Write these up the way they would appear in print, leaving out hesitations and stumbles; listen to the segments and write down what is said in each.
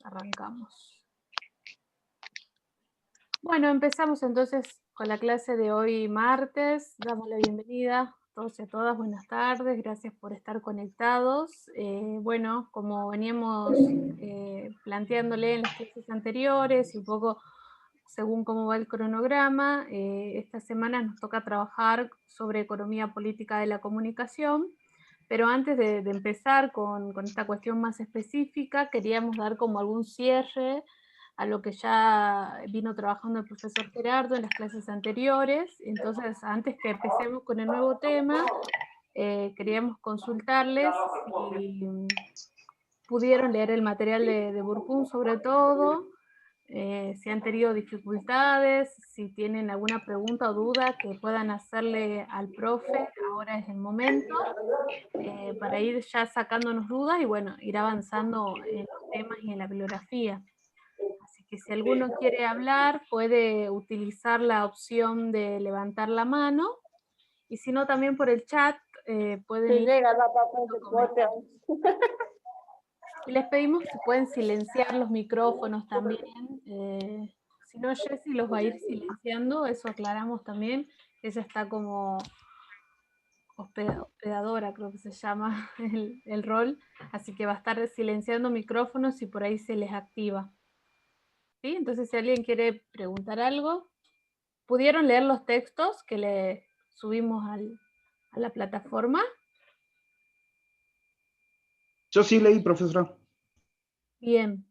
Arrancamos. Bueno, empezamos entonces con la clase de hoy martes. Damos la bienvenida a todos y a todas. Buenas tardes, gracias por estar conectados. Bueno, como veníamos planteándole en las clases anteriores y un poco según cómo va el cronograma, esta semana nos toca trabajar sobre economía política de la comunicación. Pero antes de empezar con esta cuestión más específica, queríamos dar como algún cierre a lo que ya vino trabajando el profesor Gerardo en las clases anteriores. Entonces, antes que empecemos con el nuevo tema, queríamos consultarles si pudieron leer el material de Burkun sobre todo, si han tenido dificultades, si tienen alguna pregunta o duda que puedan hacerle al profe, ahora es el momento. Para ir ya sacándonos dudas y bueno, ir avanzando en los temas y en la bibliografía. Así que si alguno quiere hablar, puede utilizar la opción de levantar la mano, y si no, también por el chat pueden ir comentarios. Y les pedimos si pueden silenciar los micrófonos también. Si no, Jessy los va a ir silenciando, eso aclaramos también. Ella está como hospedadora, creo que se llama el rol, así que va a estar silenciando micrófonos y por ahí se les activa. ¿Sí? Entonces, si alguien quiere preguntar algo, ¿pudieron leer los textos que le subimos a la plataforma? Yo sí leí, profesora. Bien.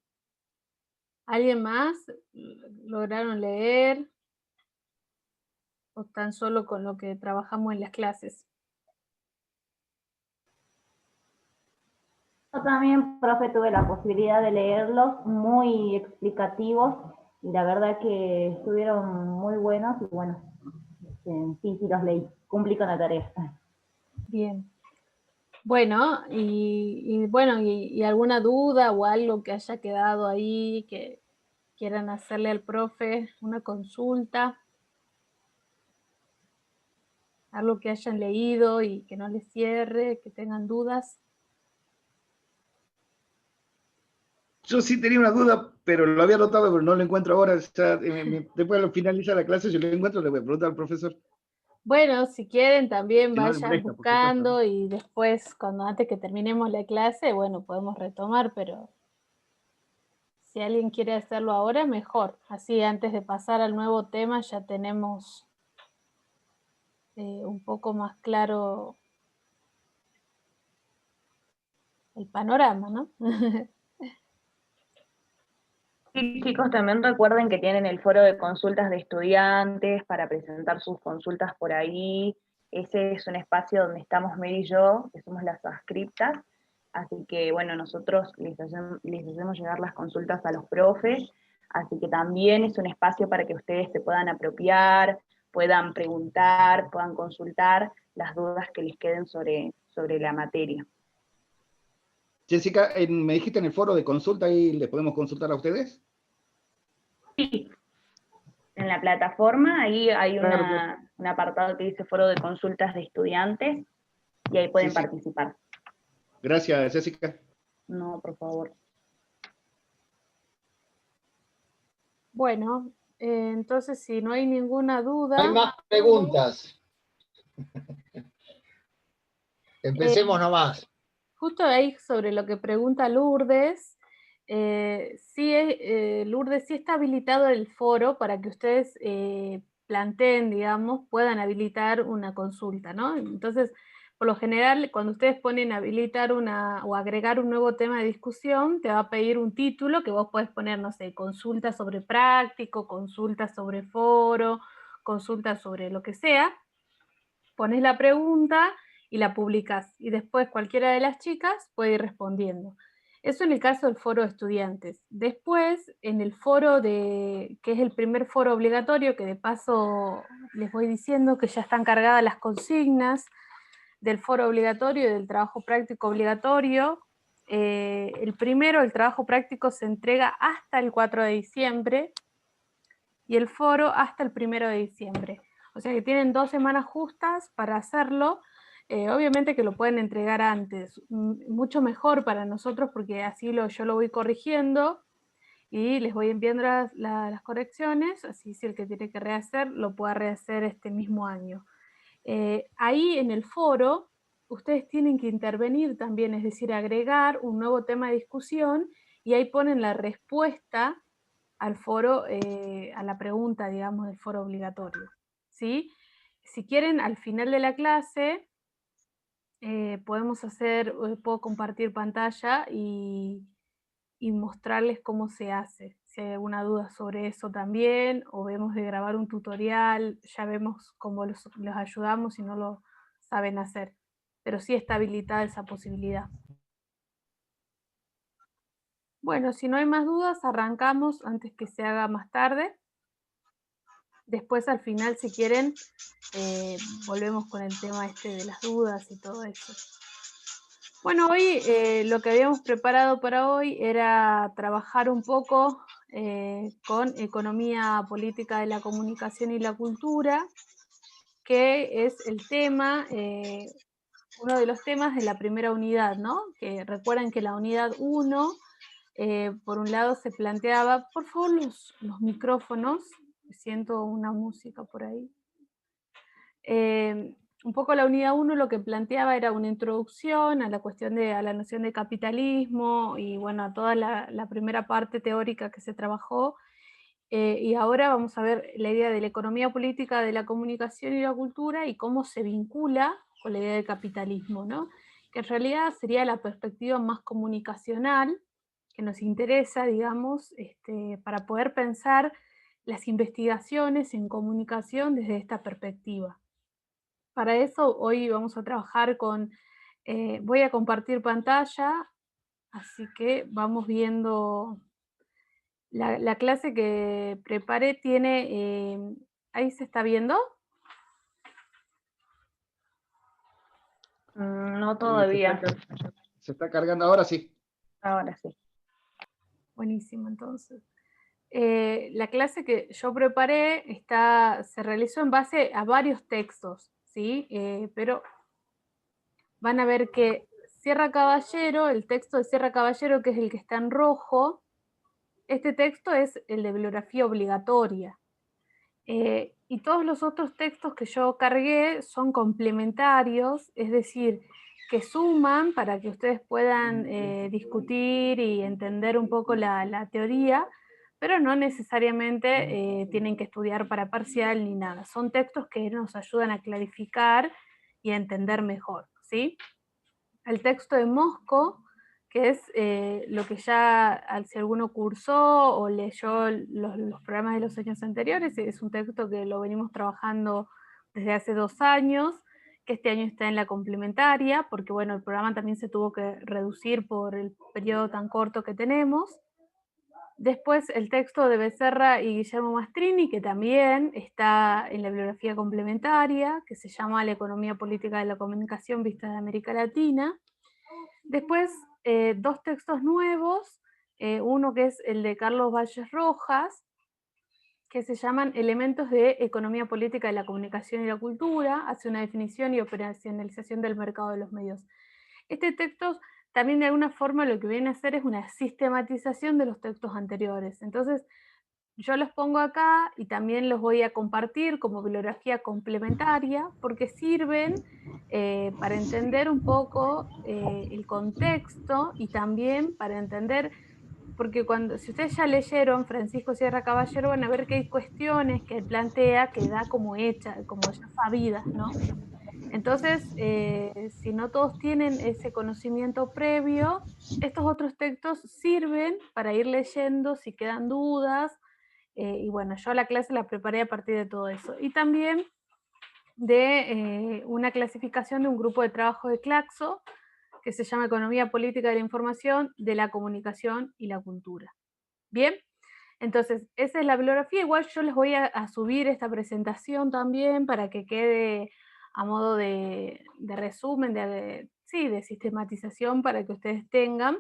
¿Alguien más lograron leer? ¿O tan solo con lo que trabajamos en las clases? Yo también, profe, tuve la posibilidad de leerlos, muy explicativos, y la verdad que estuvieron muy buenos, y bueno, sí los leí, cumplí con la tarea. Bien. Bueno, y alguna duda o algo que haya quedado ahí, que quieran hacerle al profe, una consulta, algo que hayan leído y que no les cierre, que tengan dudas. Yo sí tenía una duda, pero lo había anotado, pero no lo encuentro ahora. Ya, después de finalizar la clase, si lo encuentro, le voy a preguntar al profesor. Bueno, si quieren también Si no le vayan molesta, por supuesto, buscando, ¿no? y después, antes que terminemos la clase, bueno, podemos retomar, pero si alguien quiere hacerlo ahora, mejor. Así antes de pasar al nuevo tema ya tenemos un poco más claro el panorama, ¿no? Sí, chicos, también recuerden que tienen el foro de consultas de estudiantes para presentar sus consultas por ahí. Ese es un espacio donde estamos Mary y yo, que somos las adscriptas. Así que, bueno, nosotros les hacemos llegar las consultas a los profes. Así que también es un espacio para que ustedes se puedan apropiar, puedan preguntar, puedan consultar las dudas que les queden sobre la materia. Jessica, me dijiste en el foro de consulta, ¿ahí les podemos consultar a ustedes? Sí, en la plataforma ahí hay Claro. un apartado que dice foro de consultas de estudiantes y ahí pueden participar. Gracias, Jessica. No, por favor. Bueno, entonces si no hay ninguna duda... Hay más preguntas. Empecemos nomás. Justo ahí sobre lo que pregunta Lourdes, Lourdes, sí está habilitado el foro para que ustedes planteen, digamos, puedan habilitar una consulta, ¿no? Entonces, por lo general, cuando ustedes ponen habilitar o agregar un nuevo tema de discusión, te va a pedir un título que vos podés poner, no sé, consulta sobre práctico, consulta sobre foro, consulta sobre lo que sea. Pones la pregunta y la publicas, y después cualquiera de las chicas puede ir respondiendo. Eso en el caso del foro de estudiantes. Después, en el foro que es el primer foro obligatorio, que de paso les voy diciendo que ya están cargadas las consignas del foro obligatorio y del trabajo práctico obligatorio. El primero, el trabajo práctico, se entrega hasta el 4 de diciembre y el foro hasta el 1 de diciembre. O sea que tienen 2 semanas justas para hacerlo. Obviamente que lo pueden entregar antes, mucho mejor para nosotros porque así yo lo voy corrigiendo y les voy enviando las correcciones, así si el que tiene que rehacer lo pueda rehacer este mismo año. Ahí en el foro ustedes tienen que intervenir también, es decir, agregar un nuevo tema de discusión y ahí ponen la respuesta al foro, a la pregunta, digamos, del foro obligatorio, ¿sí? Si quieren, al final de la clase puedo compartir pantalla y mostrarles cómo se hace. Si hay alguna duda sobre eso también, o vemos de grabar un tutorial, ya vemos cómo los ayudamos si no lo saben hacer. Pero sí está habilitada esa posibilidad. Bueno, si no hay más dudas, arrancamos antes que se haga más tarde. Después al final, si quieren, volvemos con el tema este de las dudas y todo eso. Bueno, hoy lo que habíamos preparado para hoy era trabajar un poco con economía política de la comunicación y la cultura, que es el tema, uno de los temas de la primera unidad, ¿no? Que recuerden que la unidad 1, por un lado se planteaba, por favor los micrófonos, siento una música por ahí. Un poco la unidad 1 lo que planteaba era una introducción a la cuestión a la noción de capitalismo y bueno, a toda la primera parte teórica que se trabajó. Y ahora vamos a ver la idea de la economía política de la comunicación y la cultura y cómo se vincula con la idea del capitalismo, ¿no? Que en realidad sería la perspectiva más comunicacional que nos interesa, digamos, para poder pensar las investigaciones en comunicación desde esta perspectiva. Para eso hoy vamos a trabajar voy a compartir pantalla, así que vamos viendo la clase que preparé tiene, ¿ahí se está viendo? No todavía. Se está cargando ahora, sí. Ahora sí. Buenísimo, entonces. La clase que yo preparé se realizó en base a varios textos, ¿sí? Pero van a ver que Sierra Caballero, el texto de Sierra Caballero, que es el que está en rojo, este texto es el de bibliografía obligatoria. Y todos los otros textos que yo cargué son complementarios, es decir, que suman para que ustedes puedan discutir y entender un poco la teoría, pero no necesariamente tienen que estudiar para parcial ni nada. Son textos que nos ayudan a clarificar y a entender mejor, ¿sí? El texto de Mosco, que es lo que ya, si alguno cursó o leyó los programas de los años anteriores, es un texto que lo venimos trabajando desde hace 2 años, que este año está en la complementaria, porque bueno, el programa también se tuvo que reducir por el periodo tan corto que tenemos. Después el texto de Becerra y Guillermo Mastrini, que también está en la bibliografía complementaria, que se llama La economía política de la comunicación vista de América Latina. Después, 2 textos nuevos, uno que es el de Carlos Valles Rojas, que se llaman Elementos de economía política de la comunicación y la cultura, hace una definición y operacionalización del mercado de los medios. Este texto también de alguna forma lo que viene a hacer es una sistematización de los textos anteriores. Entonces, yo los pongo acá y también los voy a compartir como bibliografía complementaria porque sirven para entender un poco el contexto y también para entender, porque si ustedes ya leyeron Francisco Sierra Caballero van a ver que hay cuestiones que él plantea que da como hechas, como ya sabidas, ¿no? Entonces, si no todos tienen ese conocimiento previo, estos otros textos sirven para ir leyendo si quedan dudas, y bueno, yo la clase la preparé a partir de todo eso. Y también de una clasificación de un grupo de trabajo de Claxo, que se llama Economía Política de la Información, de la Comunicación y la Cultura. Bien, entonces esa es la bibliografía. Igual yo les voy a subir esta presentación también para que quede a modo de resumen, de sistematización para que ustedes tengan.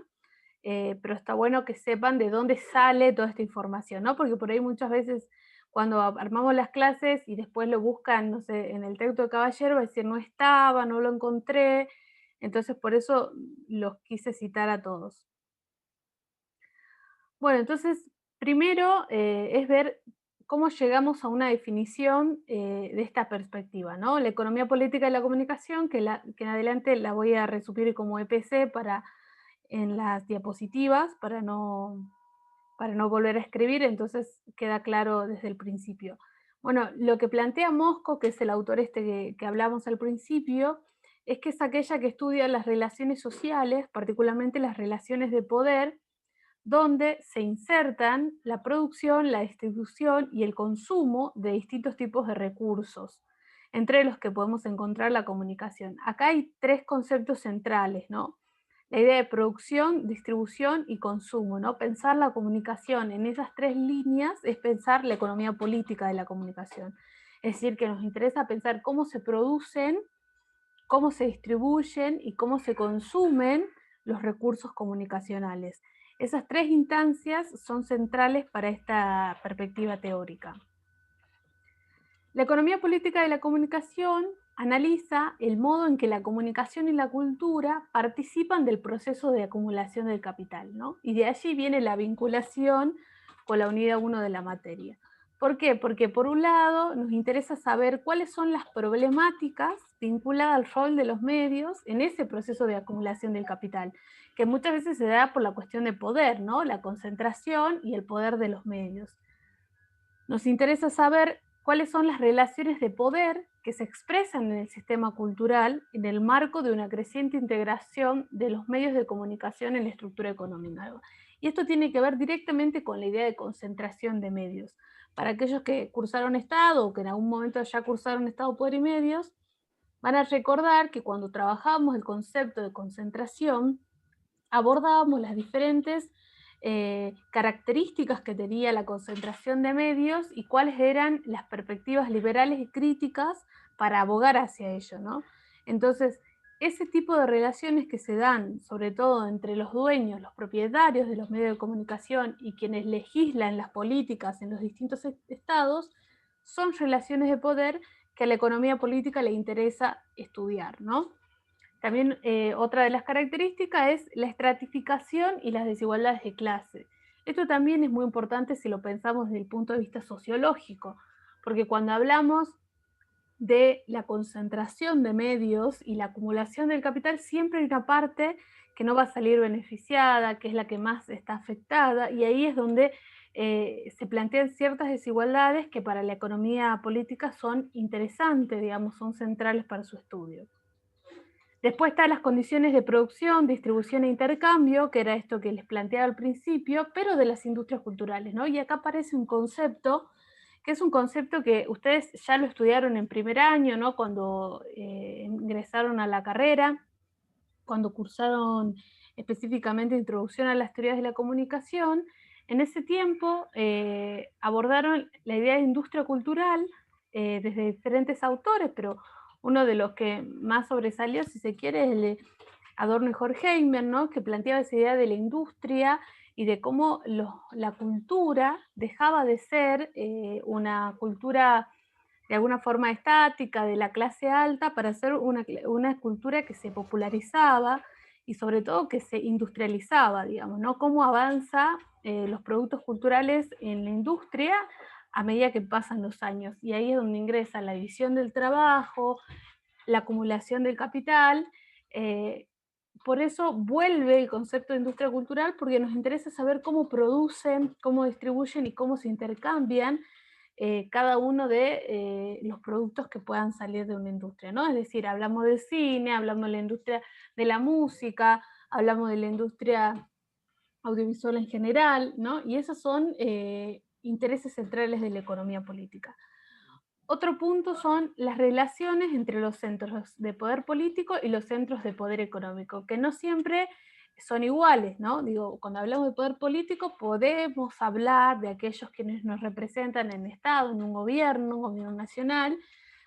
Pero está bueno que sepan de dónde sale toda esta información, ¿no? Porque por ahí muchas veces cuando armamos las clases y después lo buscan, no sé, en el texto de Caballero, va a decir no estaba, no lo encontré, entonces por eso los quise citar a todos. Bueno, entonces Primero es ver cómo llegamos a una definición de esta perspectiva, ¿no? La economía política de la comunicación, que en adelante la voy a resumir como EPC en las diapositivas para no volver a escribir, entonces queda claro desde el principio. Bueno, lo que plantea Mosco, que es el autor que hablamos al principio, es que es aquella que estudia las relaciones sociales, particularmente las relaciones de poder, donde se insertan la producción, la distribución y el consumo de distintos tipos de recursos, entre los que podemos encontrar la comunicación. Acá hay tres conceptos centrales, ¿no? La idea de producción, distribución y consumo, ¿no? Pensar la comunicación en esas tres líneas es pensar la economía política de la comunicación. Es decir, que nos interesa pensar cómo se producen, cómo se distribuyen y cómo se consumen los recursos comunicacionales. Esas tres instancias son centrales para esta perspectiva teórica. La economía política de la comunicación analiza el modo en que la comunicación y la cultura participan del proceso de acumulación del capital, ¿no? Y de allí viene la vinculación con la unidad 1 de la materia. ¿Por qué? Porque por un lado nos interesa saber cuáles son las problemáticas vinculadas al rol de los medios en ese proceso de acumulación del capital, que muchas veces se da por la cuestión de poder, ¿no? La concentración y el poder de los medios. Nos interesa saber cuáles son las relaciones de poder que se expresan en el sistema cultural en el marco de una creciente integración de los medios de comunicación en la estructura económica. Y esto tiene que ver directamente con la idea de concentración de medios. Para aquellos que cursaron Estado o que en algún momento ya cursaron Estado, Poder y Medios, van a recordar que cuando trabajábamos el concepto de concentración, abordábamos las diferentes características que tenía la concentración de medios y cuáles eran las perspectivas liberales y críticas para abogar hacia ello, ¿no? Entonces, ese tipo de relaciones que se dan, sobre todo entre los dueños, los propietarios de los medios de comunicación y quienes legislan las políticas en los distintos estados, son relaciones de poder que a la economía política le interesa estudiar, ¿no? También otra de las características es la estratificación y las desigualdades de clase. Esto también es muy importante si lo pensamos desde el punto de vista sociológico, porque cuando hablamos de la concentración de medios y la acumulación del capital, siempre hay una parte que no va a salir beneficiada, que es la que más está afectada, y ahí es donde se plantean ciertas desigualdades que para la economía política son interesantes, digamos, son centrales para su estudio. Después están las condiciones de producción, distribución e intercambio, que era esto que les planteaba al principio, pero de las industrias culturales, ¿no? Y acá aparece un concepto, que es un concepto que ustedes ya lo estudiaron en primer año, ¿no? Cuando ingresaron a la carrera, cuando cursaron específicamente Introducción a las Teorías de la Comunicación. En ese tiempo abordaron la idea de industria cultural desde diferentes autores, pero uno de los que más sobresalió, si se quiere, es el de Adorno y Horkheimer, ¿no? Que planteaba esa idea de la industria y de cómo la cultura dejaba de ser una cultura de alguna forma estática de la clase alta para ser una cultura que se popularizaba y sobre todo que se industrializaba, digamos, ¿no? Cómo avanza los productos culturales en la industria a medida que pasan los años. Y ahí es donde ingresa la división del trabajo, la acumulación del capital. Por eso vuelve el concepto de industria cultural, porque nos interesa saber cómo producen, cómo distribuyen y cómo se intercambian cada uno de los productos que puedan salir de una industria, ¿no? Es decir, hablamos del cine, hablamos de la industria de la música, hablamos de la industria audiovisual en general, ¿no? Y esos son intereses centrales de la economía política. Otro punto son las relaciones entre los centros de poder político y los centros de poder económico, que no siempre son iguales, ¿no? Digo, cuando hablamos de poder político podemos hablar de aquellos quienes nos representan en el Estado, en un gobierno nacional,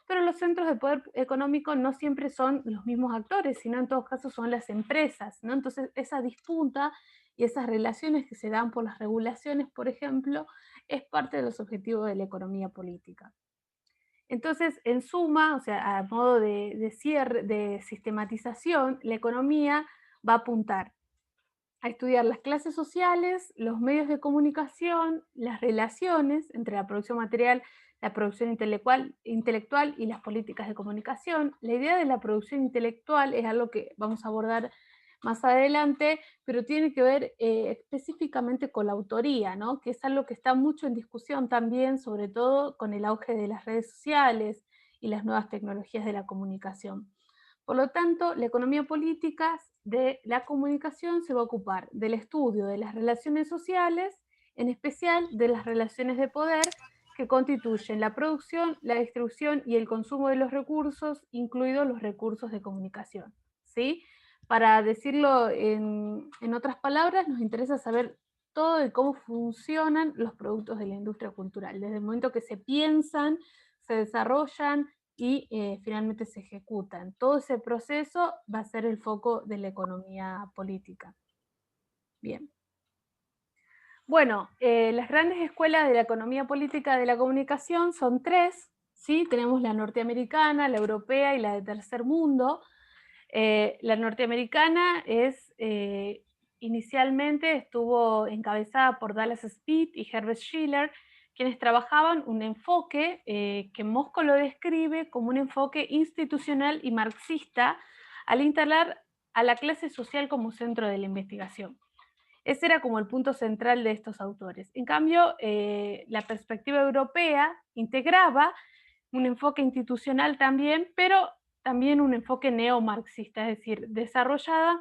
pero los centros de poder económico no siempre son los mismos actores, sino en todos casos son las empresas, ¿no? Entonces esa disputa y esas relaciones que se dan por las regulaciones, por ejemplo, es parte de los objetivos de la economía política. Entonces, en suma, o sea, a modo de cierre, de sistematización, la economía va a apuntar a estudiar las clases sociales, los medios de comunicación, las relaciones entre la producción material, la producción intelectual y las políticas de comunicación. La idea de la producción intelectual es algo que vamos a abordar más adelante, pero tiene que ver específicamente con la autoría, ¿no? Que es algo que está mucho en discusión también, sobre todo con el auge de las redes sociales y las nuevas tecnologías de la comunicación. Por lo tanto, la economía política de la comunicación se va a ocupar del estudio de las relaciones sociales, en especial de las relaciones de poder que constituyen la producción, la distribución y el consumo de los recursos, incluidos los recursos de comunicación, ¿sí? Para decirlo en otras palabras, nos interesa saber todo de cómo funcionan los productos de la industria cultural, desde el momento que se piensan, se desarrollan y finalmente se ejecutan. Todo ese proceso va a ser el foco de la economía política. Bien. Bueno, las grandes escuelas de la economía política de la comunicación son tres, ¿sí? Tenemos la norteamericana, la europea y la de tercer mundo. La norteamericana inicialmente estuvo encabezada por Dallas Speed y Herbert Schiller, quienes trabajaban un enfoque que Mosco lo describe como un enfoque institucional y marxista al instalar a la clase social como centro de la investigación. Ese era como el punto central de estos autores. En cambio, la perspectiva europea integraba un enfoque institucional también, pero también un enfoque neomarxista, es decir, desarrollada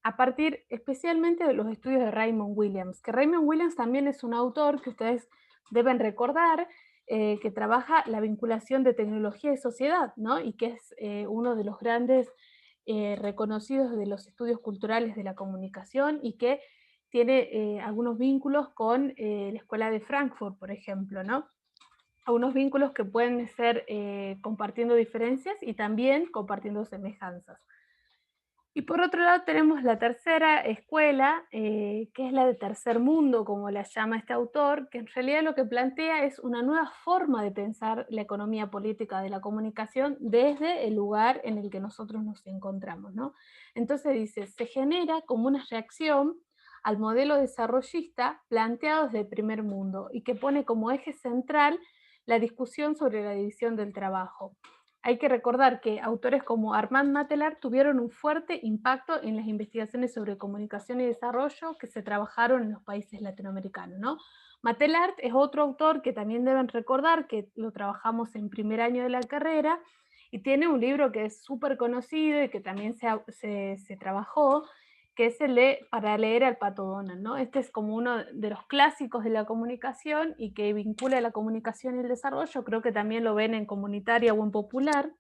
a partir especialmente de los estudios de Raymond Williams, que Raymond Williams también es un autor que ustedes deben recordar, que trabaja la vinculación de tecnología y sociedad, ¿no? Y que es uno de los grandes reconocidos de los estudios culturales de la comunicación y que tiene algunos vínculos con la Escuela de Frankfurt, por ejemplo, ¿no? Algunos vínculos que pueden ser compartiendo diferencias y también compartiendo semejanzas. Y por otro lado tenemos la tercera escuela, que es la de tercer mundo, como la llama este autor, que en realidad lo que plantea es una nueva forma de pensar la economía política de la comunicación desde el lugar en el que nosotros nos encontramos, ¿no? Entonces dice, se genera como una reacción al modelo desarrollista planteado desde el primer mundo y que pone como eje central la discusión sobre la división del trabajo. Hay que recordar que autores como Armand Matelart tuvieron un fuerte impacto en las investigaciones sobre comunicación y desarrollo que se trabajaron en los países latinoamericanos, ¿no? Matelart es otro autor que también deben recordar, que lo trabajamos en primer año de la carrera, y tiene un libro que es súper conocido y que también se trabajó, que es el de Para leer al Pato Donald, ¿no? Este es como uno de los clásicos de la comunicación y que vincula la comunicación y el desarrollo, creo que también lo ven en Comunitaria o en Popular.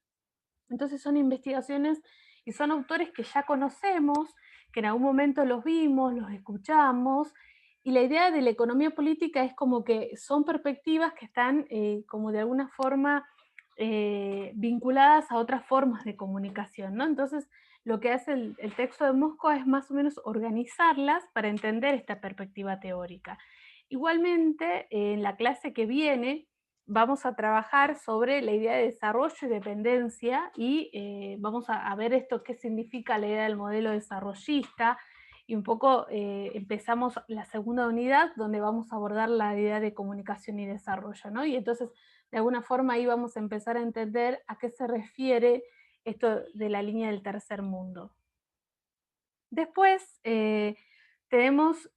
Entonces son investigaciones y son autores que ya conocemos, que en algún momento los vimos, los escuchamos, y la idea de la economía política es como que son perspectivas que están como de alguna forma vinculadas a otras formas de comunicación, ¿no? Entonces lo que hace el texto de Mosco es más o menos organizarlas para entender esta perspectiva teórica. Igualmente, en la clase que viene vamos a trabajar sobre la idea de desarrollo y dependencia y vamos a ver esto, qué significa la idea del modelo desarrollista, y un poco empezamos la segunda unidad donde vamos a abordar la idea de comunicación y desarrollo, ¿no? Y entonces de alguna forma ahí vamos a empezar a entender a qué se refiere esto de la línea del tercer mundo. Después tenemos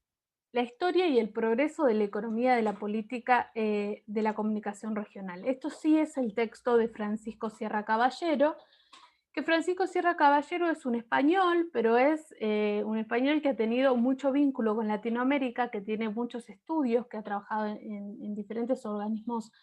la historia y el progreso de la economía de la política de la comunicación regional. Esto sí es el texto de Francisco Sierra Caballero, que Francisco Sierra Caballero es un español, pero es un español que ha tenido mucho vínculo con Latinoamérica, que tiene muchos estudios, que ha trabajado en diferentes organismos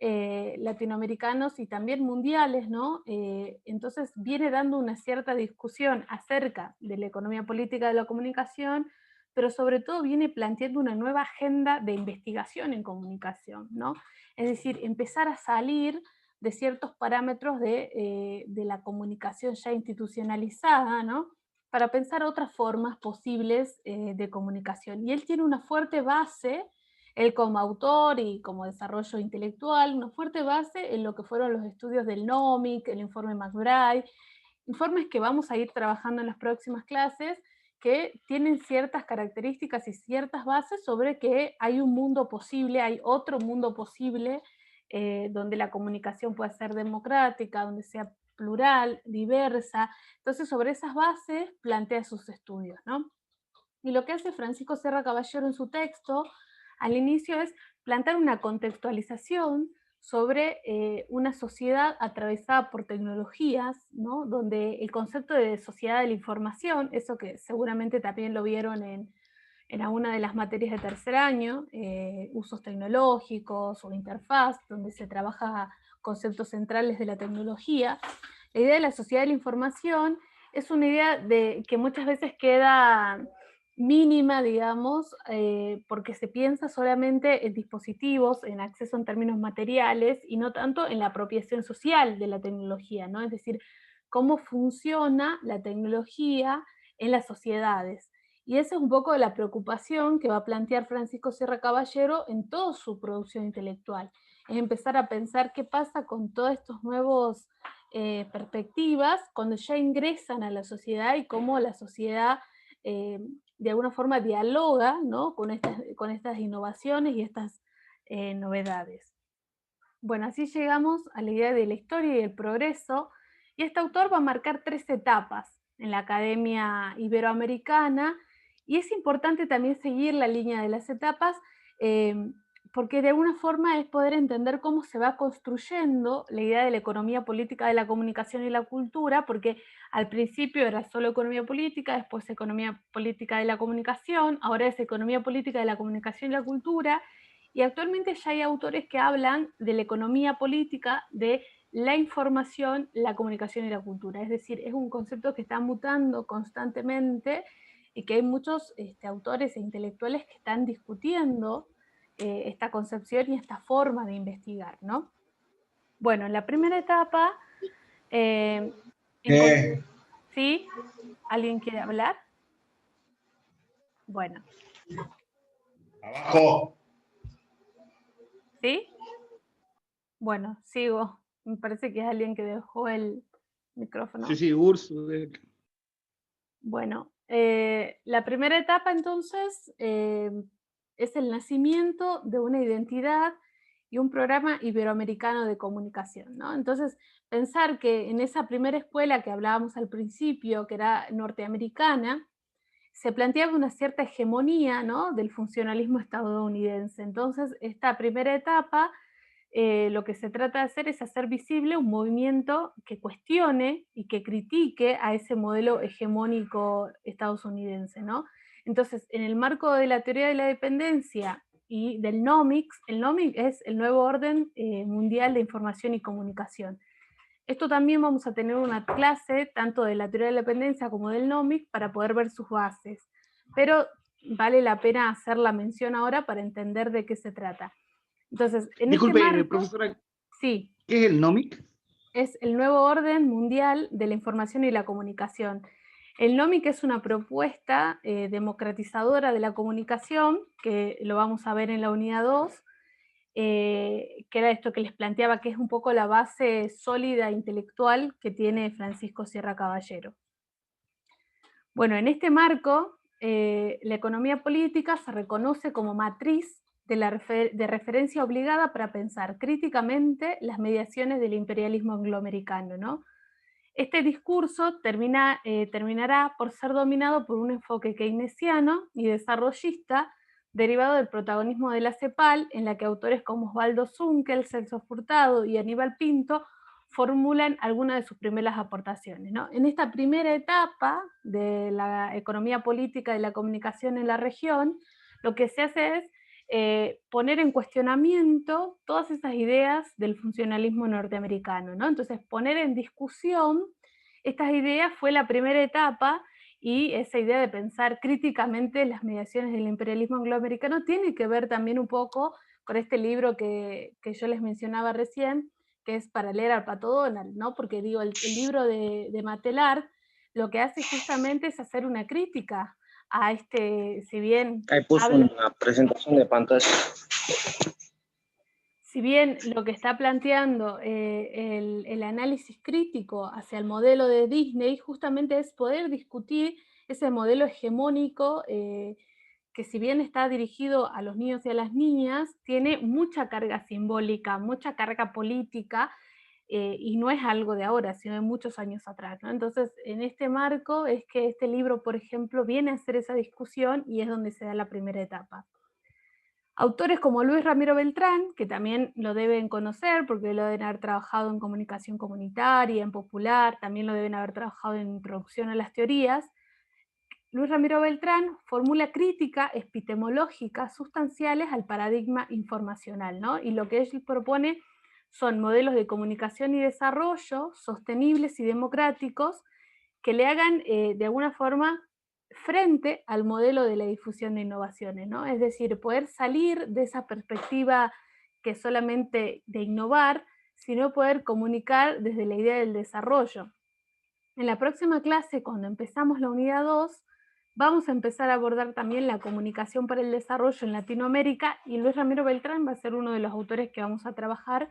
latinoamericanos y también mundiales, ¿no? Entonces viene dando una cierta discusión acerca de la economía política de la comunicación, pero sobre todo viene planteando una nueva agenda de investigación en comunicación, ¿no? Es decir, empezar a salir de ciertos parámetros de la comunicación ya institucionalizada, ¿no? Para pensar otras formas posibles de comunicación. Y él tiene una fuerte base, él como autor y como desarrollo intelectual, una fuerte base en lo que fueron los estudios del NOMIC, el informe McBride, informes que vamos a ir trabajando en las próximas clases, que tienen ciertas características y ciertas bases sobre que hay un mundo posible, hay otro mundo posible, donde la comunicación pueda ser democrática, donde sea plural, diversa. Entonces, sobre esas bases plantea sus estudios, ¿no? Y lo que hace Francisco Serra Caballero en su texto, al inicio, es plantear una contextualización sobre una sociedad atravesada por tecnologías, ¿no? Donde el concepto de sociedad de la información, eso que seguramente también lo vieron en alguna de las materias de tercer año, usos tecnológicos o interfaz, donde se trabaja conceptos centrales de la tecnología. La idea de la sociedad de la información es una idea que muchas veces queda mínima, digamos, porque se piensa solamente en dispositivos, en acceso en términos materiales, y no tanto en la apropiación social de la tecnología, ¿no? Es decir, cómo funciona la tecnología en las sociedades. Y esa es un poco la preocupación que va a plantear Francisco Serra Caballero en toda su producción intelectual. Es empezar a pensar qué pasa con todos estos nuevos perspectivas cuando ya ingresan a la sociedad y cómo la sociedad de alguna forma dialoga, ¿no? con estas innovaciones y estas novedades. Bueno, así llegamos a la idea de la historia y el progreso, y este autor va a marcar 3 etapas en la Academia Iberoamericana, y es importante también seguir la línea de las etapas, porque de alguna forma es poder entender cómo se va construyendo la idea de la economía política de la comunicación y la cultura, porque al principio era solo economía política, después economía política de la comunicación, ahora es economía política de la comunicación y la cultura, y actualmente ya hay autores que hablan de la economía política de la información, la comunicación y la cultura. Es decir, es un concepto que está mutando constantemente y que hay muchos autores e intelectuales que están discutiendo esta concepción y esta forma de investigar, ¿no? Bueno, en la primera etapa... ¿Sí? ¿Alguien quiere hablar? Bueno. Abajo. ¿Sí? Bueno, sigo. Me parece que es alguien que dejó el micrófono. Sí, Urs. Bueno, la primera etapa entonces es el nacimiento de una identidad y un programa iberoamericano de comunicación, ¿no? Entonces, pensar que en esa primera escuela que hablábamos al principio, que era norteamericana, se planteaba una cierta hegemonía, ¿no?, del funcionalismo estadounidense. Entonces, esta primera etapa, lo que se trata de hacer es hacer visible un movimiento que cuestione y que critique a ese modelo hegemónico estadounidense, ¿no? Entonces, en el marco de la teoría de la dependencia y del NOMICS, el NOMICS es el nuevo orden mundial de información y comunicación. Esto también vamos a tener una clase tanto de la teoría de la dependencia como del NOMIC para poder ver sus bases, pero vale la pena hacer la mención ahora para entender de qué se trata. Entonces, en Disculpe, este marco, profesora, sí, ¿qué es el NOMIC? es el nuevo orden mundial de la información y la comunicación. El NOMIC es una propuesta democratizadora de la comunicación, que lo vamos a ver en la unidad 2, que era esto que les planteaba, que es un poco la base sólida intelectual que tiene Francisco Serra Caballero. Bueno, en este marco, la economía política se reconoce como matriz de referencia obligada para pensar críticamente las mediaciones del imperialismo angloamericano, ¿no? Este discurso terminará por ser dominado por un enfoque keynesiano y desarrollista derivado del protagonismo de la CEPAL, en la que autores como Osvaldo Zunkel, Celso Furtado y Aníbal Pinto formulan algunas de sus primeras aportaciones, ¿no? En esta primera etapa de la economía política y la comunicación en la región, lo que se hace es poner en cuestionamiento todas esas ideas del funcionalismo norteamericano, ¿no? Entonces, poner en discusión estas ideas fue la primera etapa, y esa idea de pensar críticamente las mediaciones del imperialismo angloamericano tiene que ver también un poco con este libro que yo les mencionaba recién, que es Para leer al Pato Donald, ¿no? Porque digo, el libro de Matelar lo que hace justamente es hacer una crítica a si bien Ahí puso una presentación de pantalla. Si bien lo que está planteando el análisis crítico hacia el modelo de Disney justamente es poder discutir ese modelo hegemónico que si bien está dirigido a los niños y a las niñas, tiene mucha carga simbólica, mucha carga política, y no es algo de ahora, sino de muchos años atrás, ¿no? Entonces, en este marco es que este libro, por ejemplo, viene a hacer esa discusión y es donde se da la primera etapa. Autores como Luis Ramiro Beltrán, que también lo deben conocer porque lo deben haber trabajado en comunicación comunitaria, en popular, también lo deben haber trabajado en introducción a las teorías. Luis Ramiro Beltrán formula críticas epistemológicas sustanciales al paradigma informacional, ¿no? Y lo que él propone son modelos de comunicación y desarrollo sostenibles y democráticos que le hagan de alguna forma frente al modelo de la difusión de innovaciones, ¿no? Es decir, poder salir de esa perspectiva que solamente de innovar, sino poder comunicar desde la idea del desarrollo. En la próxima clase, cuando empezamos la unidad 2, vamos a empezar a abordar también la comunicación para el desarrollo en Latinoamérica, y Luis Ramiro Beltrán va a ser uno de los autores que vamos a trabajar,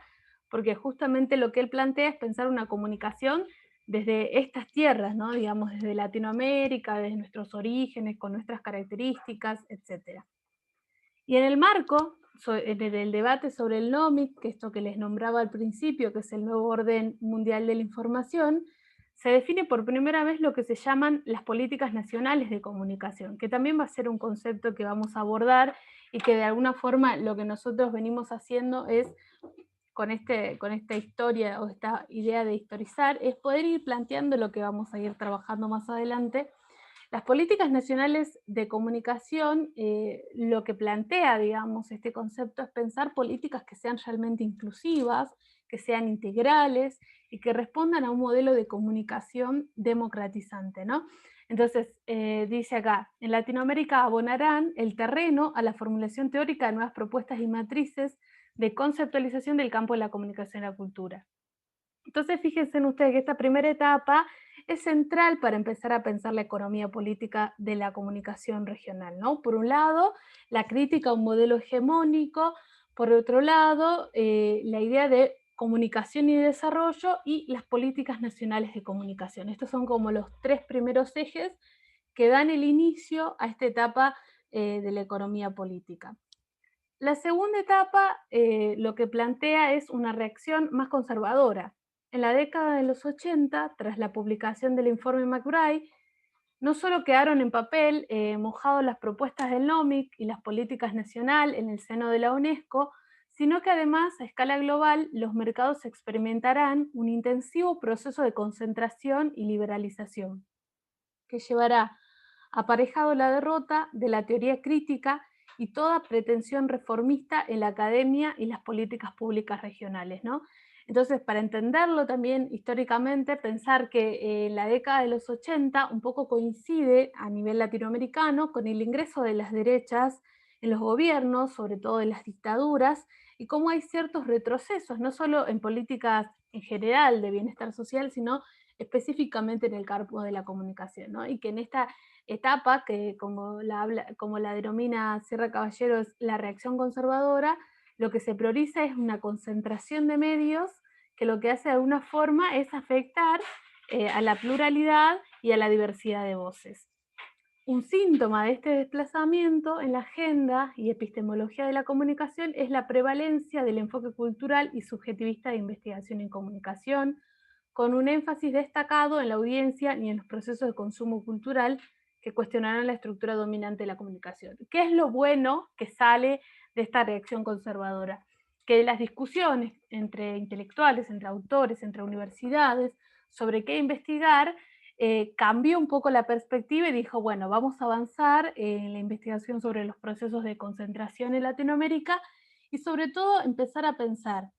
porque justamente lo que él plantea es pensar una comunicación desde estas tierras, ¿no? Digamos, desde Latinoamérica, desde nuestros orígenes, con nuestras características, etc. Y en el marco del debate sobre el NOMIC, que esto que les nombraba al principio, que es el nuevo orden mundial de la información, se define por primera vez lo que se llaman las políticas nacionales de comunicación, que también va a ser un concepto que vamos a abordar y que de alguna forma lo que nosotros venimos haciendo es, con esta historia o esta idea de historizar, es poder ir planteando lo que vamos a ir trabajando más adelante. Las políticas nacionales de comunicación, lo que plantea, digamos, este concepto es pensar políticas que sean realmente inclusivas, que sean integrales y que respondan a un modelo de comunicación democratizante, ¿no? Entonces, dice acá, en Latinoamérica abonarán el terreno a la formulación teórica de nuevas propuestas y matrices de conceptualización del campo de la comunicación y la cultura. Entonces, fíjense en ustedes que esta primera etapa es central para empezar a pensar la economía política de la comunicación regional, ¿no? Por un lado, la crítica a un modelo hegemónico, por otro lado, la idea de comunicación y desarrollo y las políticas nacionales de comunicación. Estos son como los tres primeros ejes que dan el inicio a esta etapa de la economía política. La segunda etapa lo que plantea es una reacción más conservadora. En la década de los 80, tras la publicación del informe McBride, no solo quedaron en papel mojados las propuestas del NOMIC y las políticas nacionales en el seno de la UNESCO, sino que además a escala global los mercados experimentarán un intensivo proceso de concentración y liberalización, que llevará aparejado la derrota de la teoría crítica y toda pretensión reformista en la academia y las políticas públicas regionales, ¿no? Entonces, para entenderlo también históricamente, pensar que en la década de los 80 un poco coincide a nivel latinoamericano con el ingreso de las derechas en los gobiernos, sobre todo en las dictaduras, y cómo hay ciertos retrocesos, no solo en políticas en general de bienestar social, sino específicamente en el campo de la comunicación, ¿no? Y que en esta etapa, que como la denomina Sierra Caballero, es la reacción conservadora, lo que se prioriza es una concentración de medios que lo que hace de alguna forma es afectar a la pluralidad y a la diversidad de voces. Un síntoma de este desplazamiento en la agenda y epistemología de la comunicación es la prevalencia del enfoque cultural y subjetivista de investigación en comunicación, con un énfasis destacado en la audiencia y en los procesos de consumo cultural que cuestionarán la estructura dominante de la comunicación. ¿Qué es lo bueno que sale de esta reacción conservadora? Que las discusiones entre intelectuales, entre autores, entre universidades, sobre qué investigar, cambió un poco la perspectiva y dijo, bueno, vamos a avanzar en la investigación sobre los procesos de concentración en Latinoamérica y sobre todo empezar a pensar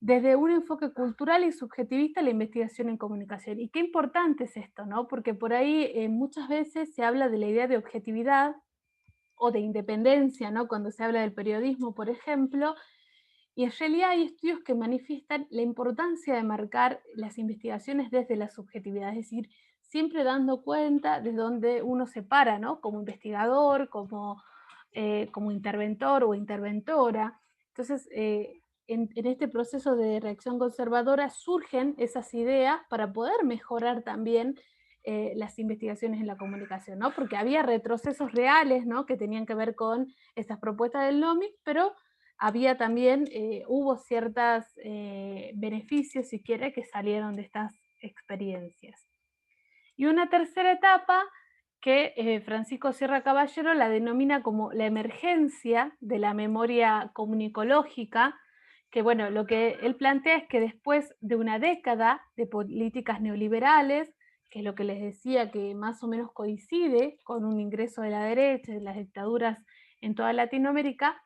desde un enfoque cultural y subjetivista la investigación en comunicación. Y qué importante es esto, ¿no? Porque por ahí muchas veces se habla de la idea de objetividad o de independencia, ¿no? Cuando se habla del periodismo, por ejemplo, y en realidad hay estudios que manifiestan la importancia de marcar las investigaciones desde la subjetividad, es decir, siempre dando cuenta de dónde uno se para, ¿no? Como investigador, como interventor o interventora. Entonces, en este proceso de reacción conservadora surgen esas ideas para poder mejorar también las investigaciones en la comunicación, ¿no? Porque había retrocesos reales, ¿no? Que tenían que ver con estas propuestas del NOMIC, pero había también, hubo ciertos beneficios, si quiere, que salieron de estas experiencias. Y una tercera etapa que Francisco Sierra Caballero la denomina como la emergencia de la memoria comunicológica, que bueno, lo que él plantea es que después de una década de políticas neoliberales, que es lo que les decía que más o menos coincide con un ingreso de la derecha, de las dictaduras en toda Latinoamérica,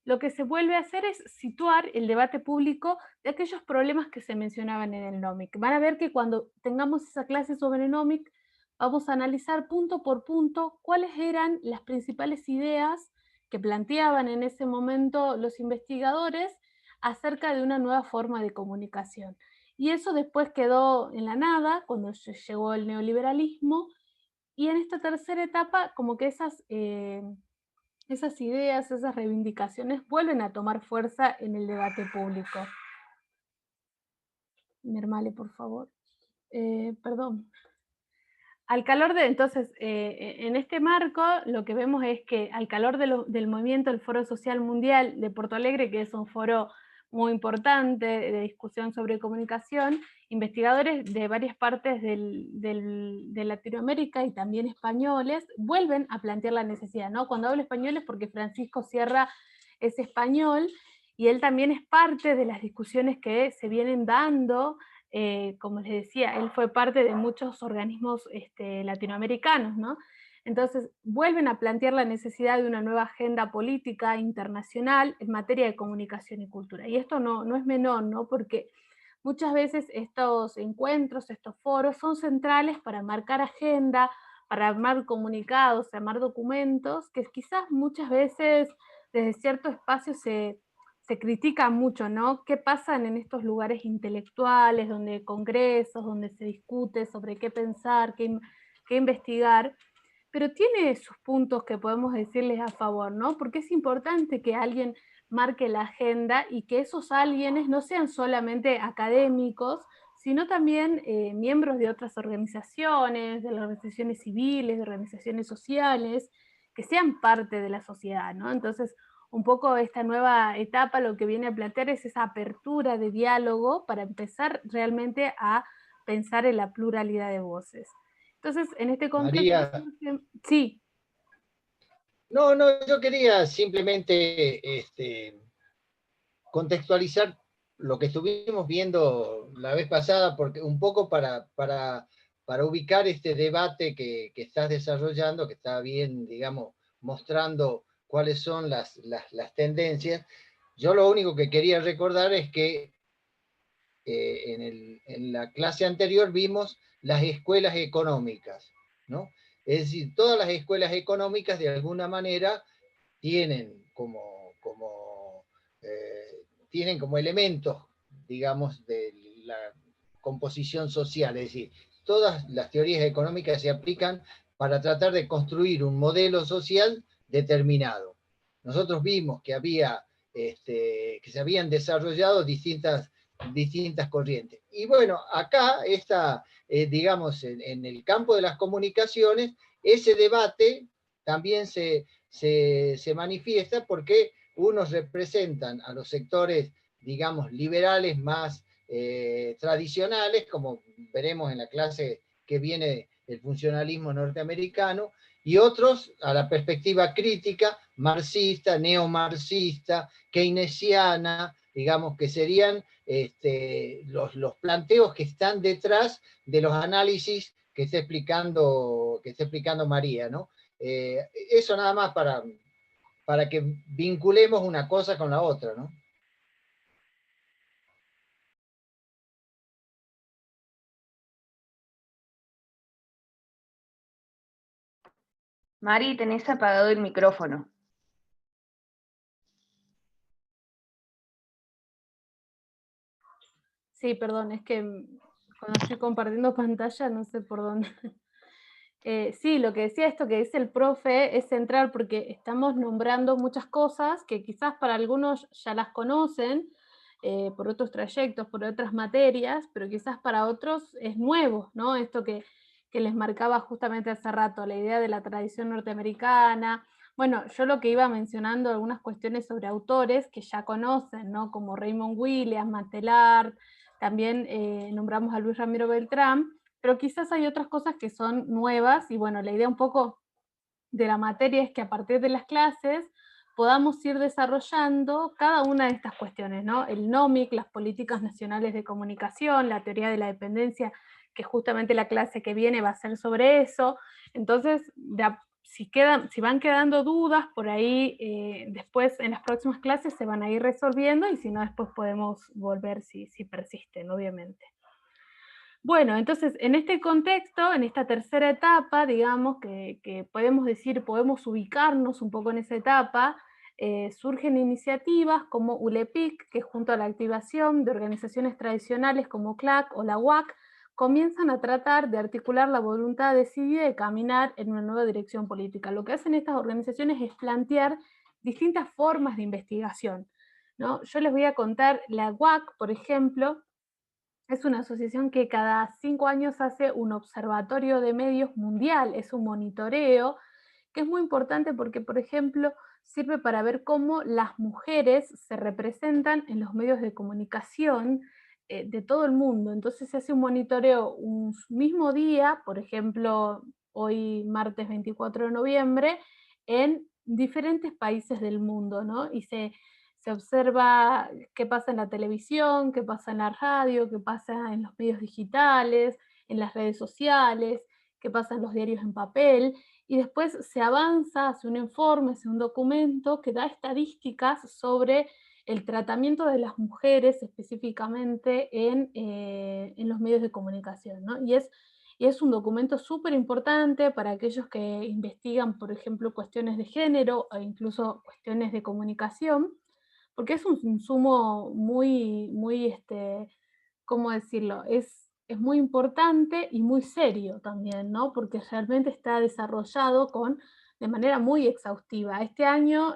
lo que se vuelve a hacer es situar el debate público de aquellos problemas que se mencionaban en el NOMIC. Van a ver que cuando tengamos esa clase sobre el NOMIC, vamos a analizar punto por punto cuáles eran las principales ideas que planteaban en ese momento los investigadores acerca de una nueva forma de comunicación. Y eso después quedó en la nada cuando llegó el neoliberalismo, y en esta tercera etapa como que esas ideas, esas reivindicaciones vuelven a tomar fuerza en el debate público. Mermale, por favor. Perdón. Al calor de, entonces, en este marco, lo que vemos es que al calor del movimiento del Foro Social Mundial de Porto Alegre, que es un foro muy importante de discusión sobre comunicación, investigadores de varias partes de Latinoamérica y también españoles vuelven a plantear la necesidad, ¿no? Cuando hablo español es porque Francisco Sierra es español y él también es parte de las discusiones que se vienen dando. Como les decía, él fue parte de muchos organismos latinoamericanos, ¿no? Entonces, vuelven a plantear la necesidad de una nueva agenda política internacional en materia de comunicación y cultura. Y esto no es menor, ¿no? Porque muchas veces estos encuentros, estos foros, son centrales para marcar agenda, para armar comunicados, armar documentos, que quizás muchas veces desde cierto espacio se critica mucho, ¿no? ¿Qué pasa en estos lugares intelectuales, donde hay congresos, donde se discute sobre qué pensar, qué investigar? Pero tiene sus puntos que podemos decirles a favor, ¿no? Porque es importante que alguien marque la agenda y que esos alguienes no sean solamente académicos, sino también miembros de otras organizaciones, de las organizaciones civiles, de organizaciones sociales, que sean parte de la sociedad, ¿no? Entonces, un poco esta nueva etapa lo que viene a plantear es esa apertura de diálogo para empezar realmente a pensar en la pluralidad de voces. Entonces, en este contexto... María. Sí. No, yo quería simplemente contextualizar lo que estuvimos viendo la vez pasada, porque un poco para ubicar este debate que estás desarrollando, que está bien, digamos, mostrando cuáles son las tendencias. Yo lo único que quería recordar es que en la clase anterior vimos las escuelas económicas, ¿no? Es decir, todas las escuelas económicas de alguna manera tienen tienen como elementos, digamos, de la composición social, es decir, todas las teorías económicas se aplican para tratar de construir un modelo social determinado. Nosotros vimos que que se habían desarrollado distintas corrientes. Y bueno, acá está, digamos, en el campo de las comunicaciones, ese debate también se manifiesta porque unos representan a los sectores, digamos, liberales más tradicionales, como veremos en la clase que viene del funcionalismo norteamericano, y otros a la perspectiva crítica, marxista, neomarxista, keynesiana, digamos, que serían los planteos que están detrás de los análisis que está explicando María, ¿no? Eso nada más para que vinculemos una cosa con la otra, ¿no? Mari, tenés apagado el micrófono. Sí, perdón, es que cuando estoy compartiendo pantalla no sé por dónde. Sí, lo que decía esto que dice el profe es central porque estamos nombrando muchas cosas que quizás para algunos ya las conocen, por otros trayectos, por otras materias, pero quizás para otros es nuevo, ¿no? Esto que que les marcaba justamente hace rato, la idea de la tradición norteamericana. Bueno, yo lo que iba mencionando algunas cuestiones sobre autores que ya conocen, ¿no? Como Raymond Williams, Mantelart, también nombramos a Luis Ramiro Beltrán, pero quizás hay otras cosas que son nuevas, y bueno, la idea un poco de la materia es que a partir de las clases podamos ir desarrollando cada una de estas cuestiones, ¿no? El NOMIC, las políticas nacionales de comunicación, la teoría de la dependencia, que justamente la clase que viene va a ser sobre eso. Entonces, si van quedando dudas por ahí, después en las próximas clases se van a ir resolviendo, y si no, después podemos volver si persisten, obviamente. Bueno, entonces, en este contexto, en esta tercera etapa, digamos, que podemos decir, podemos ubicarnos un poco en esa etapa, surgen iniciativas como ULEPIC, que junto a la activación de organizaciones tradicionales como CLAC o la UAC, comienzan a tratar de articular la voluntad decidida de caminar en una nueva dirección política. Lo que hacen estas organizaciones es plantear distintas formas de investigación, ¿no? Yo les voy a contar, la UAC, por ejemplo, es una asociación que cada 5 años hace un observatorio de medios mundial, es un monitoreo, que es muy importante porque, por ejemplo, sirve para ver cómo las mujeres se representan en los medios de comunicación de todo el mundo. Entonces se hace un monitoreo un mismo día, por ejemplo, hoy martes 24 de noviembre, en diferentes países del mundo, ¿no? Y se observa qué pasa en la televisión, qué pasa en la radio, qué pasa en los medios digitales, en las redes sociales, qué pasa en los diarios en papel, y después se avanza hacia un informe, hacia un documento que da estadísticas sobre el tratamiento de las mujeres específicamente en los medios de comunicación, ¿no? Y es un documento súper importante para aquellos que investigan, por ejemplo, cuestiones de género o incluso cuestiones de comunicación, porque es un insumo ¿cómo decirlo? Es muy importante y muy serio también, ¿no? Porque realmente está desarrollado de manera muy exhaustiva. Este año,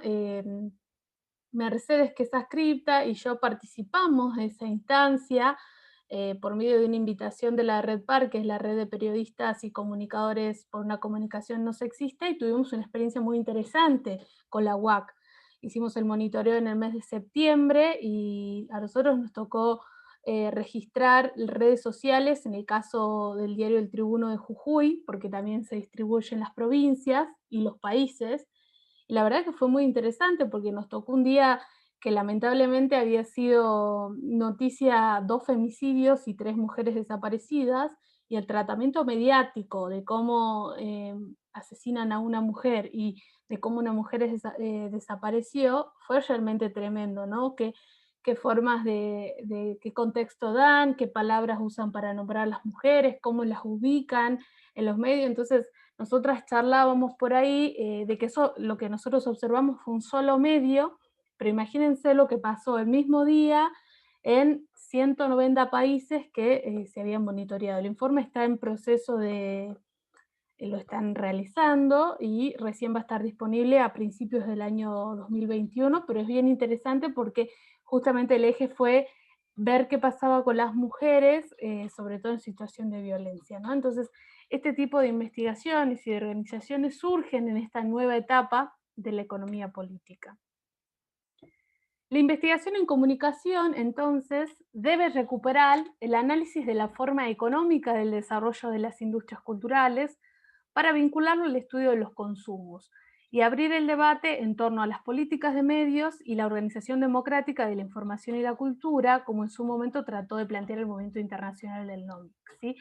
Mercedes, que es adscripta, y yo participamos de esa instancia por medio de una invitación de la Red PAR, que es la red de periodistas y comunicadores por una comunicación no sexista, y tuvimos una experiencia muy interesante con la UAC. Hicimos el monitoreo en el mes de septiembre y a nosotros nos tocó registrar redes sociales, en el caso del diario El Tribuno de Jujuy, porque también se distribuye en las provincias y los países. Y la verdad que fue muy interesante porque nos tocó un día que lamentablemente había sido noticia 2 femicidios y 3 mujeres desaparecidas, y el tratamiento mediático de cómo asesinan a una mujer y de cómo una mujer desapareció fue realmente tremendo, ¿no? Qué formas qué contexto dan, qué palabras usan para nombrar a las mujeres, cómo las ubican en los medios. Entonces, nosotras charlábamos por ahí de que eso, lo que nosotros observamos fue un solo medio, pero imagínense lo que pasó el mismo día en 190 países que se habían monitoreado. El informe está en proceso lo están realizando y recién va a estar disponible a principios del año 2021, pero es bien interesante porque justamente el eje fue ver qué pasaba con las mujeres, sobre todo en situación de violencia, ¿no? Entonces, este tipo de investigaciones y de organizaciones surgen en esta nueva etapa de la economía política. La investigación en comunicación, entonces, debe recuperar el análisis de la forma económica del desarrollo de las industrias culturales para vincularlo al estudio de los consumos y abrir el debate en torno a las políticas de medios y la organización democrática de la información y la cultura, como en su momento trató de plantear el movimiento internacional del NOMIC, ¿sí?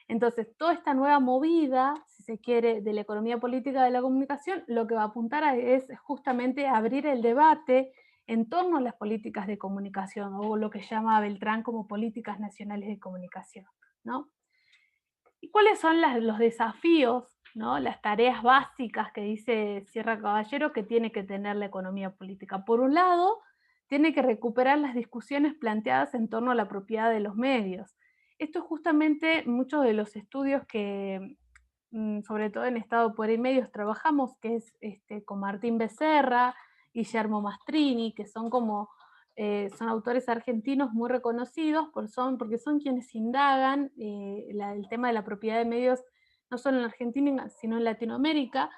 Entonces, toda esta nueva movida, si se quiere, de la economía política de la comunicación, lo que va a apuntar es justamente abrir el debate en torno a las políticas de comunicación, o lo que llama Beltrán como políticas nacionales de comunicación, ¿no? ¿Y cuáles son los desafíos, ¿no? Las tareas básicas que dice Sierra Caballero que tiene que tener la economía política? Por un lado, tiene que recuperar las discusiones planteadas en torno a la propiedad de los medios. Esto es justamente muchos de los estudios que, sobre todo en Estado, Poder y Medios, trabajamos, que es con Martín Becerra, Guillermo Mastrini, que son son autores argentinos muy reconocidos porque son quienes indagan el tema de la propiedad de medios no solo en Argentina, sino en Latinoamérica.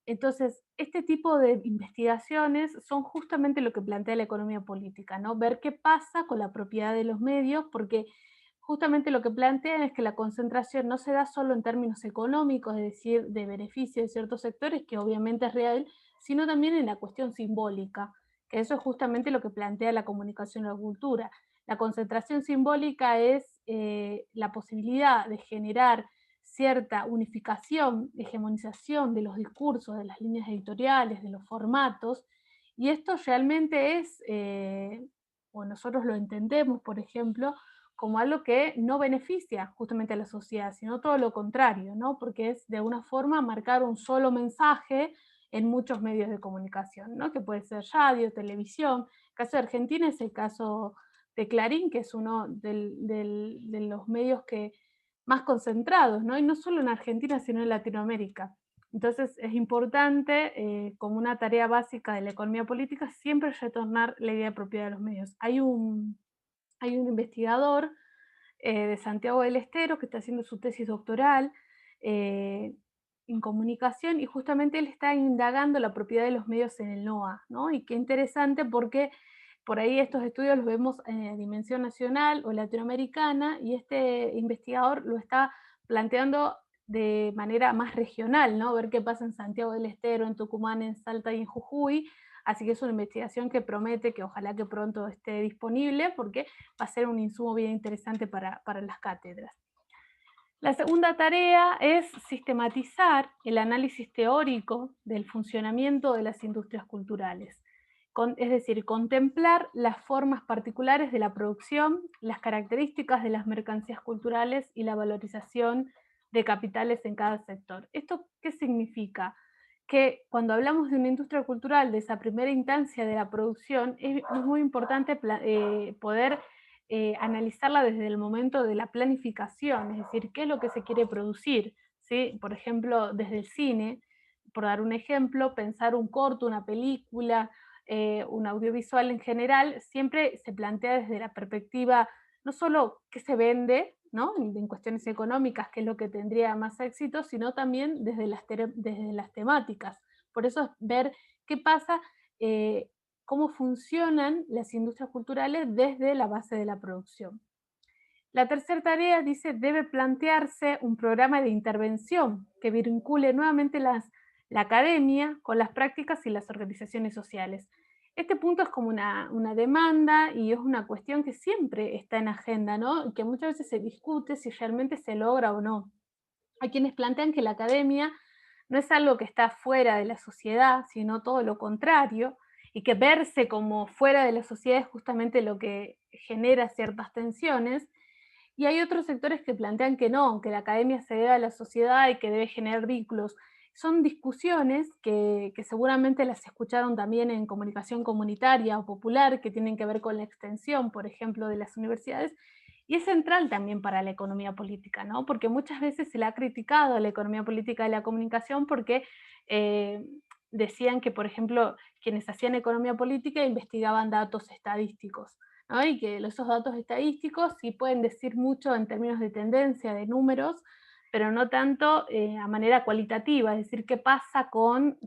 Entonces, este tipo de investigaciones son justamente lo que plantea la economía política, ¿no? Ver qué pasa con la propiedad de los medios, porque justamente lo que plantean es que la concentración no se da solo en términos económicos, es decir, de beneficio de ciertos sectores, que obviamente es real, sino también en la cuestión simbólica, que eso es justamente lo que plantea la comunicación y la cultura. La concentración simbólica es la posibilidad de generar cierta unificación, hegemonización de los discursos, de las líneas editoriales, de los formatos, y esto realmente es, o nosotros lo entendemos, por ejemplo, como algo que no beneficia justamente a la sociedad, sino todo lo contrario, ¿no? Porque es de alguna forma marcar un solo mensaje en muchos medios de comunicación, ¿no? Que puede ser radio, televisión. El caso de Argentina es el caso de Clarín, que es uno de los medios que más concentrados, ¿no? Y no solo en Argentina, sino en Latinoamérica. Entonces es importante, como una tarea básica de la economía política, siempre retornar la idea de propiedad de los medios. Hay un investigador de Santiago del Estero que está haciendo su tesis doctoral en comunicación, y justamente él está indagando la propiedad de los medios en el NOA, ¿no? Y qué interesante, porque por ahí estos estudios los vemos en dimensión nacional o latinoamericana, y este investigador lo está planteando de manera más regional, ¿no? Ver qué pasa en Santiago del Estero, en Tucumán, en Salta y en Jujuy. Así que es una investigación que promete, que ojalá que pronto esté disponible, porque va a ser un insumo bien interesante para las cátedras. La segunda tarea es sistematizar el análisis teórico del funcionamiento de las industrias culturales. Es decir, contemplar las formas particulares de la producción, las características de las mercancías culturales y la valorización de capitales en cada sector. ¿Esto qué significa? Que cuando hablamos de una industria cultural, de esa primera instancia de la producción, es muy importante poder analizarla desde el momento de la planificación, es decir, qué es lo que se quiere producir, ¿sí? Por ejemplo, desde el cine, por dar un ejemplo, pensar un corto, una película, un audiovisual en general, siempre se plantea desde la perspectiva no solo qué se vende, ¿no? En cuestiones económicas, qué es lo que tendría más éxito, sino también desde las temáticas. Por eso es ver qué pasa, cómo funcionan las industrias culturales desde la base de la producción. La tercera tarea dice, debe plantearse un programa de intervención que vincule nuevamente la academia con las prácticas y las organizaciones sociales. Este punto es como una demanda, y es una cuestión que siempre está en agenda, ¿no? Y que muchas veces se discute si realmente se logra o no. Hay quienes plantean que la academia no es algo que está fuera de la sociedad, sino todo lo contrario, y que verse como fuera de la sociedad es justamente lo que genera ciertas tensiones. Y hay otros sectores que plantean que no, que la academia se debe a la sociedad y que debe generar vínculos. Son discusiones que seguramente las escucharon también en comunicación comunitaria o popular, que tienen que ver con la extensión, por ejemplo, de las universidades, y es central también para la economía política, ¿no? Porque muchas veces se le ha criticado a la economía política de la comunicación porque decían que, por ejemplo, quienes hacían economía política investigaban datos estadísticos, ¿no? Y que esos datos estadísticos sí pueden decir mucho en términos de tendencia, de números, pero no tanto a manera cualitativa, es decir, qué pasa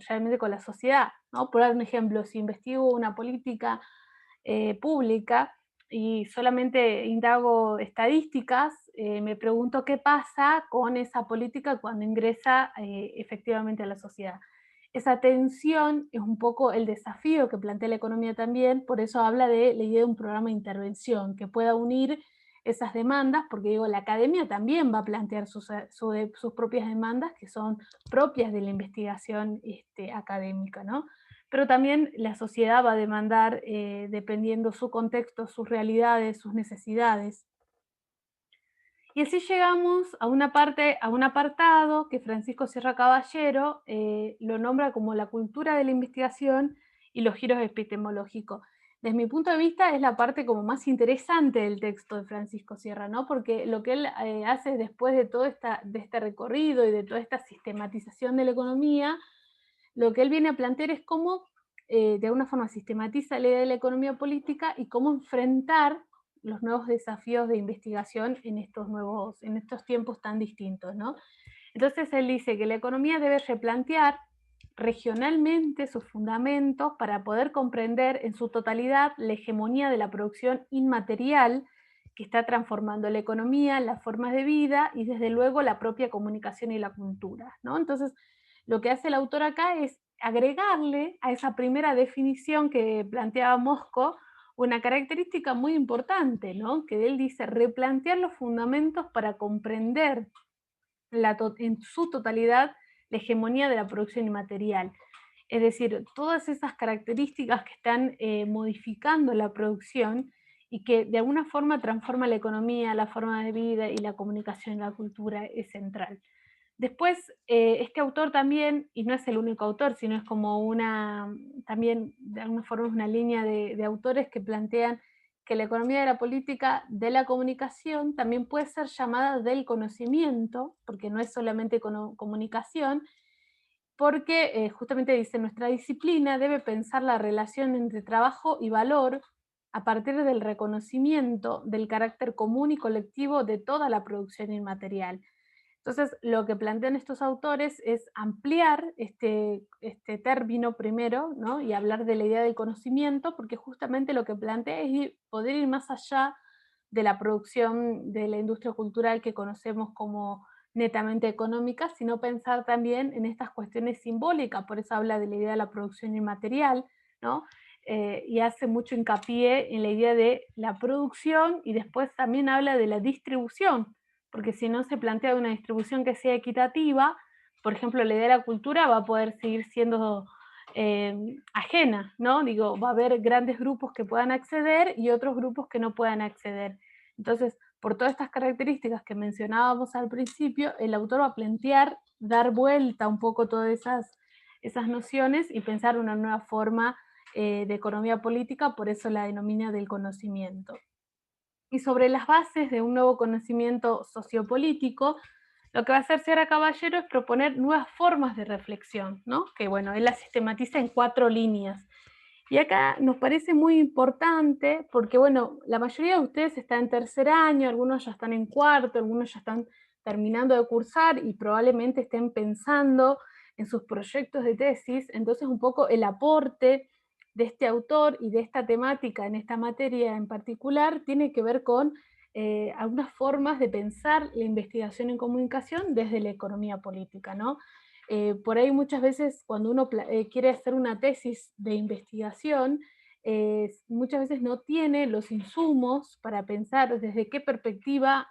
realmente con la sociedad, ¿no? Por dar un ejemplo, si investigo una política pública y solamente indago estadísticas, me pregunto qué pasa con esa política cuando ingresa efectivamente a la sociedad. Esa tensión es un poco el desafío que plantea la economía también, por eso habla de la idea de un programa de intervención que pueda unir esas demandas, porque digo, la academia también va a plantear sus propias demandas, que son propias de la investigación académica, ¿no? Pero también la sociedad va a demandar, dependiendo su contexto, sus realidades, sus necesidades. Y así llegamos a un apartado que Francisco Sierra Caballero lo nombra como la cultura de la investigación y los giros epistemológicos. Desde mi punto de vista es la parte como más interesante del texto de Francisco Sierra, ¿no? Porque lo que él hace después de todo este recorrido y de toda esta sistematización de la economía, lo que él viene a plantear es cómo de alguna forma sistematiza la idea de la economía política y cómo enfrentar los nuevos desafíos de investigación en estos tiempos tan distintos, ¿no? Entonces él dice que la economía debe replantear regionalmente sus fundamentos para poder comprender en su totalidad la hegemonía de la producción inmaterial que está transformando la economía, las formas de vida y desde luego la propia comunicación y la cultura, ¿no? Entonces, lo que hace el autor acá es agregarle a esa primera definición que planteaba Mosco una característica muy importante, ¿no? Que él dice replantear los fundamentos para comprender en su totalidad la hegemonía de la producción inmaterial. Es decir, todas esas características que están modificando la producción y que de alguna forma transforma la economía, la forma de vida y la comunicación y la cultura es central. Después, este autor también, y no es el único autor, sino es como también de alguna forma una línea de autores que plantean que la economía de la política de la comunicación también puede ser llamada del conocimiento, porque no es solamente comunicación, porque justamente dice, nuestra disciplina debe pensar la relación entre trabajo y valor a partir del reconocimiento del carácter común y colectivo de toda la producción inmaterial. Entonces, lo que plantean estos autores es ampliar este término primero, ¿no? Y hablar de la idea del conocimiento, porque justamente lo que plantea es poder ir más allá de la producción de la industria cultural que conocemos como netamente económica, sino pensar también en estas cuestiones simbólicas, por eso habla de la idea de la producción inmaterial, ¿no? Y hace mucho hincapié en la idea de la producción y después también habla de la distribución, porque si no se plantea una distribución que sea equitativa, por ejemplo, la idea de la cultura va a poder seguir siendo ajena, ¿no? Digo, va a haber grandes grupos que puedan acceder y otros grupos que no puedan acceder. Entonces, por todas estas características que mencionábamos al principio, el autor va a plantear, dar vuelta un poco todas esas nociones y pensar una nueva forma de economía política, por eso la denomina del conocimiento. Y sobre las bases de un nuevo conocimiento sociopolítico, lo que va a hacer Sierra Caballero es proponer nuevas formas de reflexión, ¿no? Que bueno, él las sistematiza en 4 líneas. Y acá nos parece muy importante porque, bueno, la mayoría de ustedes está en tercer año, algunos ya están en cuarto, algunos ya están terminando de cursar y probablemente estén pensando en sus proyectos de tesis, entonces un poco el aporte de este autor y de esta temática en esta materia en particular tiene que ver con algunas formas de pensar la investigación en comunicación desde la economía política, ¿no? Por ahí muchas veces cuando uno quiere hacer una tesis de investigación, muchas veces no tiene los insumos para pensar desde qué perspectiva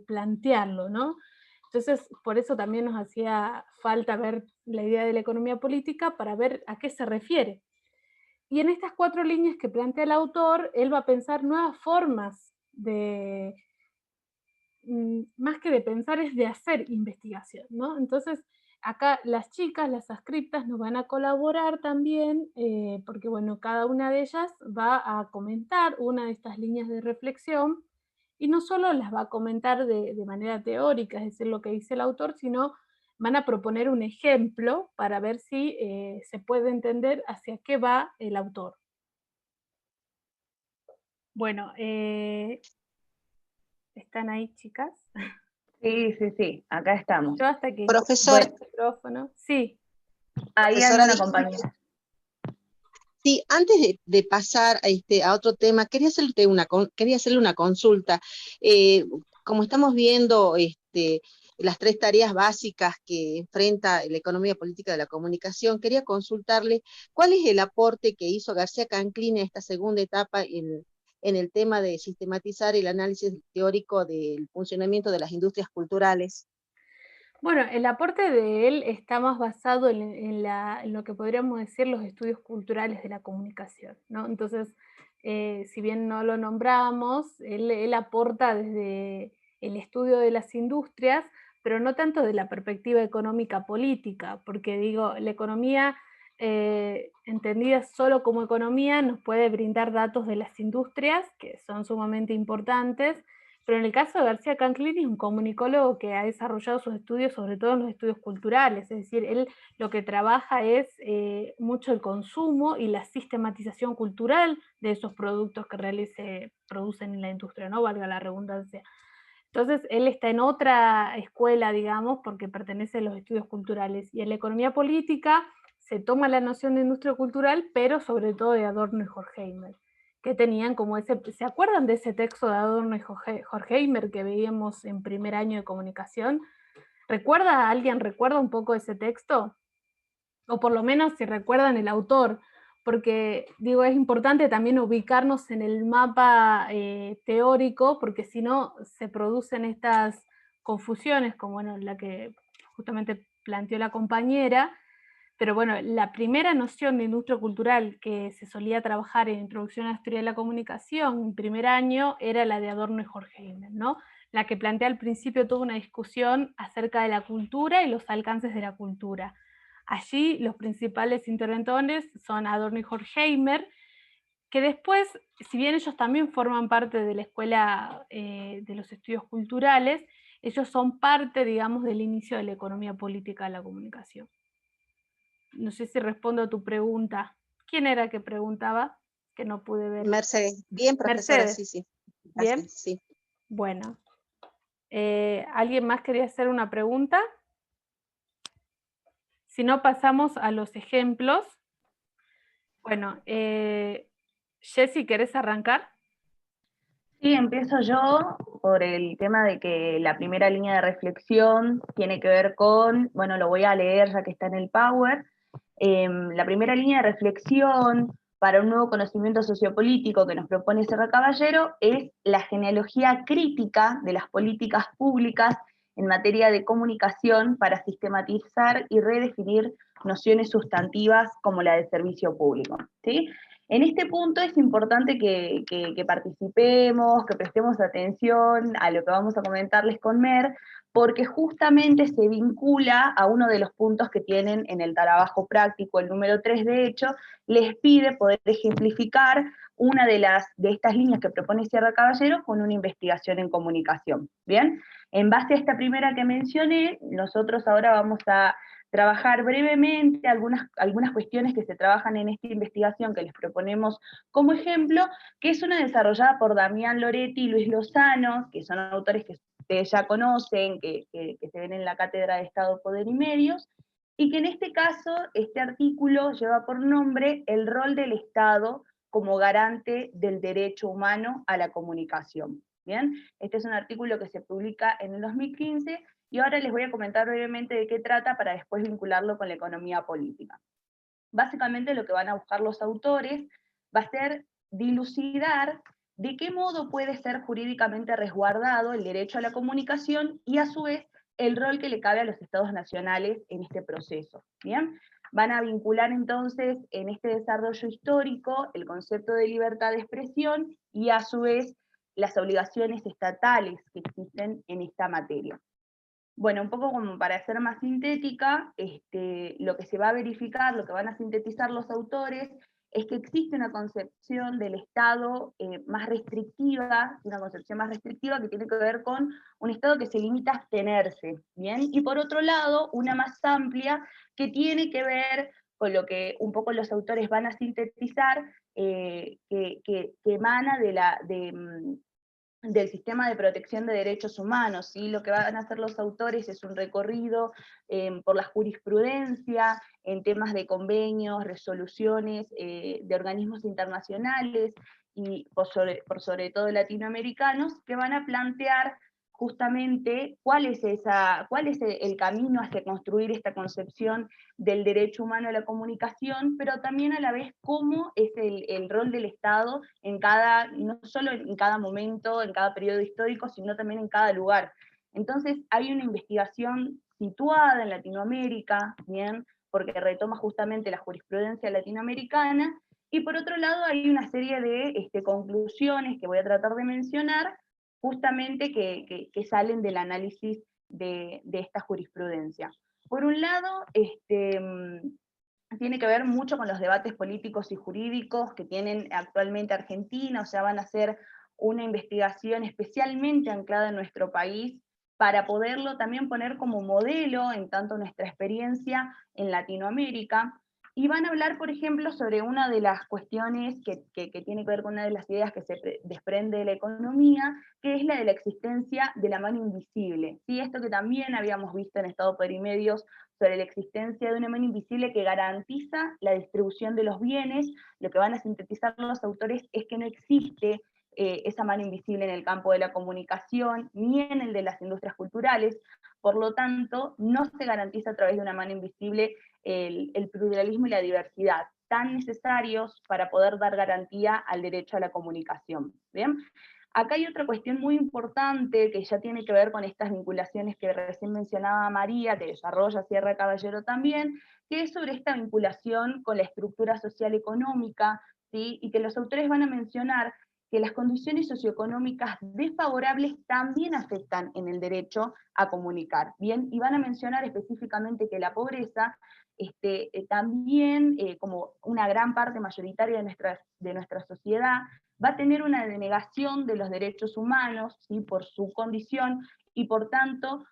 plantearlo, ¿no? Entonces, por eso también nos hacía falta ver la idea de la economía política para ver a qué se refiere. Y en estas 4 líneas que plantea el autor, él va a pensar nuevas formas de, más que de pensar, es de hacer investigación, ¿no? Entonces, acá las chicas, las adscriptas, nos van a colaborar también, porque bueno, cada una de ellas va a comentar una de estas líneas de reflexión, y no solo las va a comentar de manera teórica, es decir, lo que dice el autor, sino van a proponer un ejemplo para ver si se puede entender hacia qué va el autor. Bueno, ¿están ahí, chicas? Sí, acá estamos. Yo hasta que Profesor, el micrófono. Sí. Ahí hay una compañera. Sí, antes de pasar a otro tema, quería hacerle una consulta. Como estamos viendo las 3 tareas básicas que enfrenta la economía política de la comunicación, quería consultarle cuál es el aporte que hizo García Canclini en esta segunda etapa en el tema de sistematizar el análisis teórico del funcionamiento de las industrias culturales. Bueno, el aporte de él está más basado en lo que podríamos decir los estudios culturales de la comunicación, ¿no? Entonces, si bien no lo nombramos, él aporta desde el estudio de las industrias, pero no tanto de la perspectiva económica política, porque digo, la economía entendida solo como economía nos puede brindar datos de las industrias, que son sumamente importantes, pero en el caso de García Canclini es un comunicólogo que ha desarrollado sus estudios sobre todo en los estudios culturales, es decir, él lo que trabaja es mucho el consumo y la sistematización cultural de esos productos que se producen en la industria, ¿no? Valga la redundancia. Entonces, él está en otra escuela, digamos, porque pertenece a los estudios culturales. Y en la economía política se toma la noción de industria cultural, pero sobre todo de Adorno y Horkheimer, que tenían como ese... ¿Se acuerdan de ese texto de Adorno y Horkheimer que veíamos en primer año de comunicación? ¿Alguien recuerda un poco ese texto? O por lo menos si recuerdan el autor, porque digo, es importante también ubicarnos en el mapa teórico, porque si no se producen estas confusiones, como bueno, la que justamente planteó la compañera, pero bueno, la primera noción de industria cultural que se solía trabajar en Introducción a la Historia de la Comunicación en primer año era la de Adorno y Horkheimer, ¿no? La que plantea al principio toda una discusión acerca de la cultura y los alcances de la cultura. Allí los principales interventores son Adorno y Horkheimer, que después, si bien ellos también forman parte de la escuela de los estudios culturales, ellos son parte, digamos, del inicio de la economía política de la comunicación. No sé si respondo a tu pregunta. ¿Quién era que preguntaba? Que no pude ver. Mercedes, bien, profesora, Mercedes. sí. Bien. Gracias, sí. Bueno. ¿Alguien más quería hacer una pregunta? Si no, pasamos a los ejemplos. Bueno, Jessy, ¿querés arrancar? Sí, empiezo yo por el tema de que la primera línea de reflexión tiene que ver con, bueno, lo voy a leer ya que está en el Power. La primera línea de reflexión para un nuevo conocimiento sociopolítico que nos propone Serra Caballero es la genealogía crítica de las políticas públicas en materia de comunicación para sistematizar y redefinir nociones sustantivas como la de servicio público, ¿sí? En este punto es importante que participemos, que prestemos atención a lo que vamos a comentarles con Mer, porque justamente se vincula a uno de los puntos que tienen en el trabajo práctico, el número 3 de hecho, les pide poder ejemplificar una de estas líneas que propone Sierra Caballero con una investigación en comunicación. Bien, en base a esta primera que mencioné, nosotros ahora vamos a trabajar brevemente algunas cuestiones que se trabajan en esta investigación que les proponemos como ejemplo, que es una desarrollada por Damián Loretti y Luis Lozano, que son autores que ustedes ya conocen, que se ven en la Cátedra de Estado, Poder y Medios, y que en este caso, este artículo lleva por nombre el rol del Estado como garante del derecho humano a la comunicación. Bien, este es un artículo que se publica en el 2015, y ahora les voy a comentar brevemente de qué trata para después vincularlo con la economía política. Básicamente lo que van a buscar los autores va a ser dilucidar de qué modo puede ser jurídicamente resguardado el derecho a la comunicación y a su vez el rol que le cabe a los estados nacionales en este proceso. ¿Bien? Van a vincular entonces en este desarrollo histórico el concepto de libertad de expresión y a su vez las obligaciones estatales que existen en esta materia. Bueno, un poco como para ser más sintética, lo que se va a verificar, lo que van a sintetizar los autores, es que existe una concepción del Estado más restrictiva, una concepción más restrictiva que tiene que ver con un Estado que se limita a abstenerse, ¿bien? Y por otro lado, una más amplia que tiene que ver con lo que un poco los autores van a sintetizar, que emana del sistema de protección de derechos humanos, ¿sí? Lo que van a hacer los autores es un recorrido por la jurisprudencia, en temas de convenios, resoluciones de organismos internacionales, y por sobre todo latinoamericanos, que van a plantear justamente cuál es el camino hacia construir esta concepción del derecho humano a la comunicación, pero también a la vez cómo es el rol del Estado no solo en cada momento, en cada periodo histórico, sino también en cada lugar. Entonces hay una investigación situada en Latinoamérica, ¿bien? Porque retoma justamente la jurisprudencia latinoamericana, y por otro lado hay una serie de conclusiones que voy a tratar de mencionar, justamente que salen del análisis de esta jurisprudencia. Por un lado, tiene que ver mucho con los debates políticos y jurídicos que tienen actualmente Argentina, o sea, van a hacer una investigación especialmente anclada en nuestro país, para poderlo también poner como modelo en tanto nuestra experiencia en Latinoamérica. Y van a hablar, por ejemplo, sobre una de las cuestiones que tiene que ver con una de las ideas que se desprende de la economía, que es la de la existencia de la mano invisible. ¿Sí? Esto que también habíamos visto en Estado, Poder y Medios, sobre la existencia de una mano invisible que garantiza la distribución de los bienes. Lo que van a sintetizar los autores es que no existe esa mano invisible en el campo de la comunicación, ni en el de las industrias culturales. Por lo tanto, no se garantiza a través de una mano invisible el pluralismo y la diversidad, tan necesarios para poder dar garantía al derecho a la comunicación. ¿Bien? Acá hay otra cuestión muy importante que ya tiene que ver con estas vinculaciones que recién mencionaba María, que desarrolla Sierra Caballero también, que es sobre esta vinculación con la estructura social económica, ¿sí? Y que los autores van a mencionar que las condiciones socioeconómicas desfavorables también afectan en el derecho a comunicar, ¿bien? Y van a mencionar específicamente que la pobreza también, como una gran parte mayoritaria de nuestra sociedad, va a tener una denegación de los derechos humanos, ¿sí? Por su condición, y por tanto,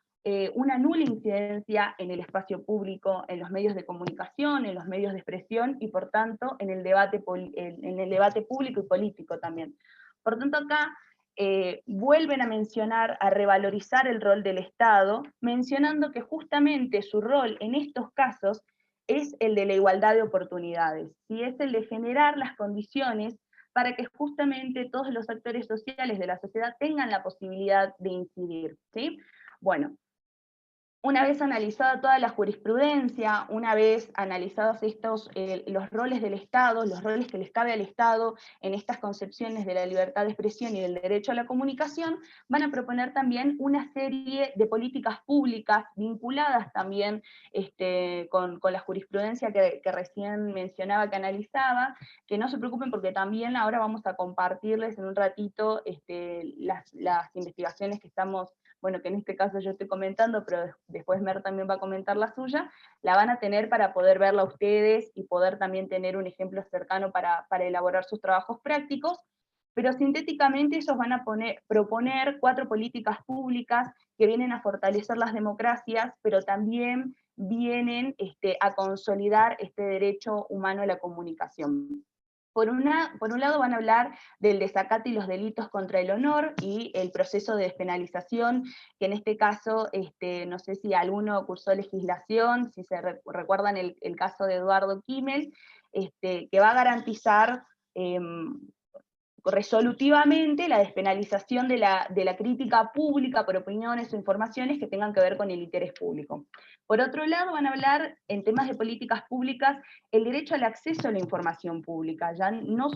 una nula incidencia en el espacio público, en los medios de comunicación, en los medios de expresión, y por tanto en el debate público y político también. Por tanto, acá vuelven a mencionar, a revalorizar el rol del Estado, mencionando que justamente su rol en estos casos es el de la igualdad de oportunidades, ¿sí? Es el de generar las condiciones para que justamente todos los actores sociales de la sociedad tengan la posibilidad de incidir, ¿sí? Bueno, una vez analizada toda la jurisprudencia, una vez analizados los roles del Estado, los roles que les cabe al Estado en estas concepciones de la libertad de expresión y del derecho a la comunicación, van a proponer también una serie de políticas públicas vinculadas también con la jurisprudencia que recién mencionaba, que analizaba, que no se preocupen porque también ahora vamos a compartirles en un ratito las investigaciones que estamos, bueno, que en este caso yo estoy comentando, pero después Mer también va a comentar la suya, la van a tener para poder verla ustedes y poder también tener un ejemplo cercano para elaborar sus trabajos prácticos, pero sintéticamente ellos van a proponer 4 políticas públicas que vienen a fortalecer las democracias, pero también vienen a consolidar este derecho humano a la comunicación. Por un lado van a hablar del desacato y los delitos contra el honor y el proceso de despenalización, que en este caso, no sé si alguno cursó legislación, si se recuerdan el caso de Eduardo Kimmel, que va a garantizar resolutivamente la despenalización de la crítica pública por opiniones o informaciones que tengan que ver con el interés público. Por otro lado, van a hablar en temas de políticas públicas el derecho al acceso a la información pública, ya no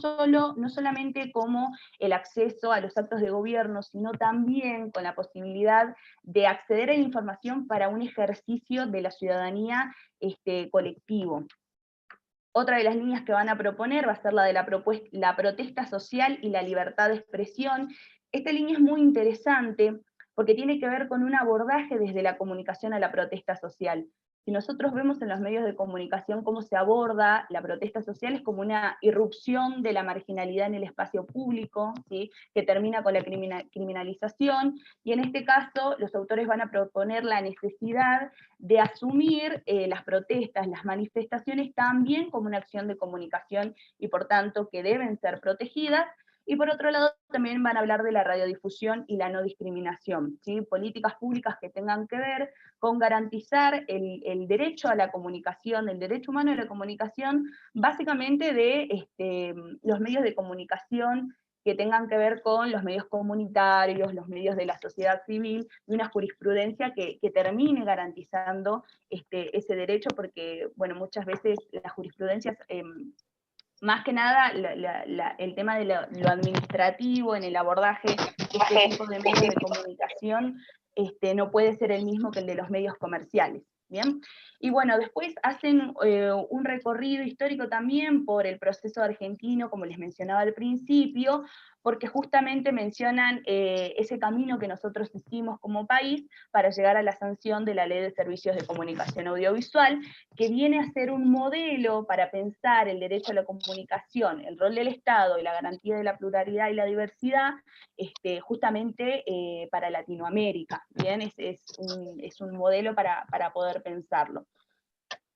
solamente como el acceso a los actos de gobierno, sino también con la posibilidad de acceder a la información para un ejercicio de la ciudadanía colectivo. Otra de las líneas que van a proponer va a ser la de la protesta social y la libertad de expresión. Esta línea es muy interesante porque tiene que ver con un abordaje desde la comunicación a la protesta social. Si nosotros vemos en los medios de comunicación cómo se aborda la protesta social, es como una irrupción de la marginalidad en el espacio público, ¿sí? Que termina con la criminalización, y en este caso los autores van a proponer la necesidad de asumir las protestas, las manifestaciones también como una acción de comunicación y por tanto que deben ser protegidas. Y por otro lado también van a hablar de la radiodifusión y la no discriminación, ¿sí? Políticas públicas que tengan que ver con garantizar el derecho a la comunicación, el derecho humano a la comunicación, básicamente de los medios de comunicación que tengan que ver con los medios comunitarios, los medios de la sociedad civil, y una jurisprudencia que termine garantizando ese derecho, porque bueno, muchas veces las jurisprudencias, más que nada el tema de lo administrativo en el abordaje de este tipo de medios de comunicación no puede ser el mismo que el de los medios comerciales. ¿Bien? Y bueno, después hacen un recorrido histórico también por el proceso argentino, como les mencionaba al principio, porque justamente mencionan ese camino que nosotros hicimos como país para llegar a la sanción de la Ley de Servicios de Comunicación Audiovisual, que viene a ser un modelo para pensar el derecho a la comunicación, el rol del Estado y la garantía de la pluralidad y la diversidad, justamente para Latinoamérica. ¿Bien? Es un modelo para poder pensarlo.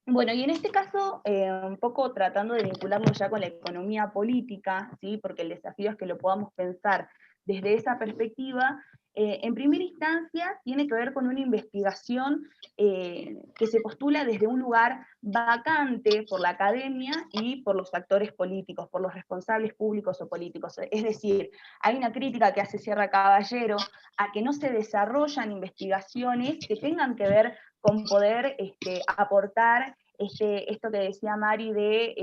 Bueno, y en este caso, un poco tratando de vincularlo ya con la economía política, ¿sí? Porque el desafío es que lo podamos pensar desde esa perspectiva. En primera instancia, tiene que ver con una investigación que se postula desde un lugar vacante por la academia y por los actores políticos, por los responsables públicos o políticos. Es decir, hay una crítica que hace Sierra Caballero a que no se desarrollan investigaciones que tengan que ver con poder aportar esto que decía Mari de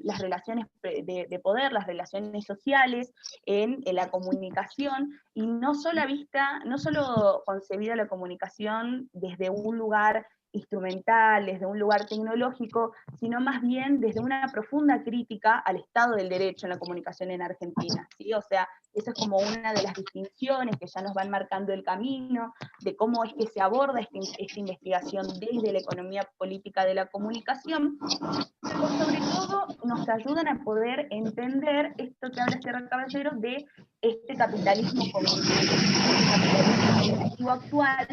las relaciones de poder, las relaciones sociales en la comunicación, y no solo concebida la comunicación desde un lugar instrumental, desde un lugar tecnológico, sino más bien desde una profunda crítica al Estado del Derecho en la comunicación en Argentina, ¿sí? O sea, esa es como una de las distinciones que ya nos van marcando el camino, de cómo es que se aborda esta investigación desde la economía política de la comunicación, pero sobre todo nos ayudan a poder entender esto que habla Sierra Caballero de este capitalismo cognitivo actual,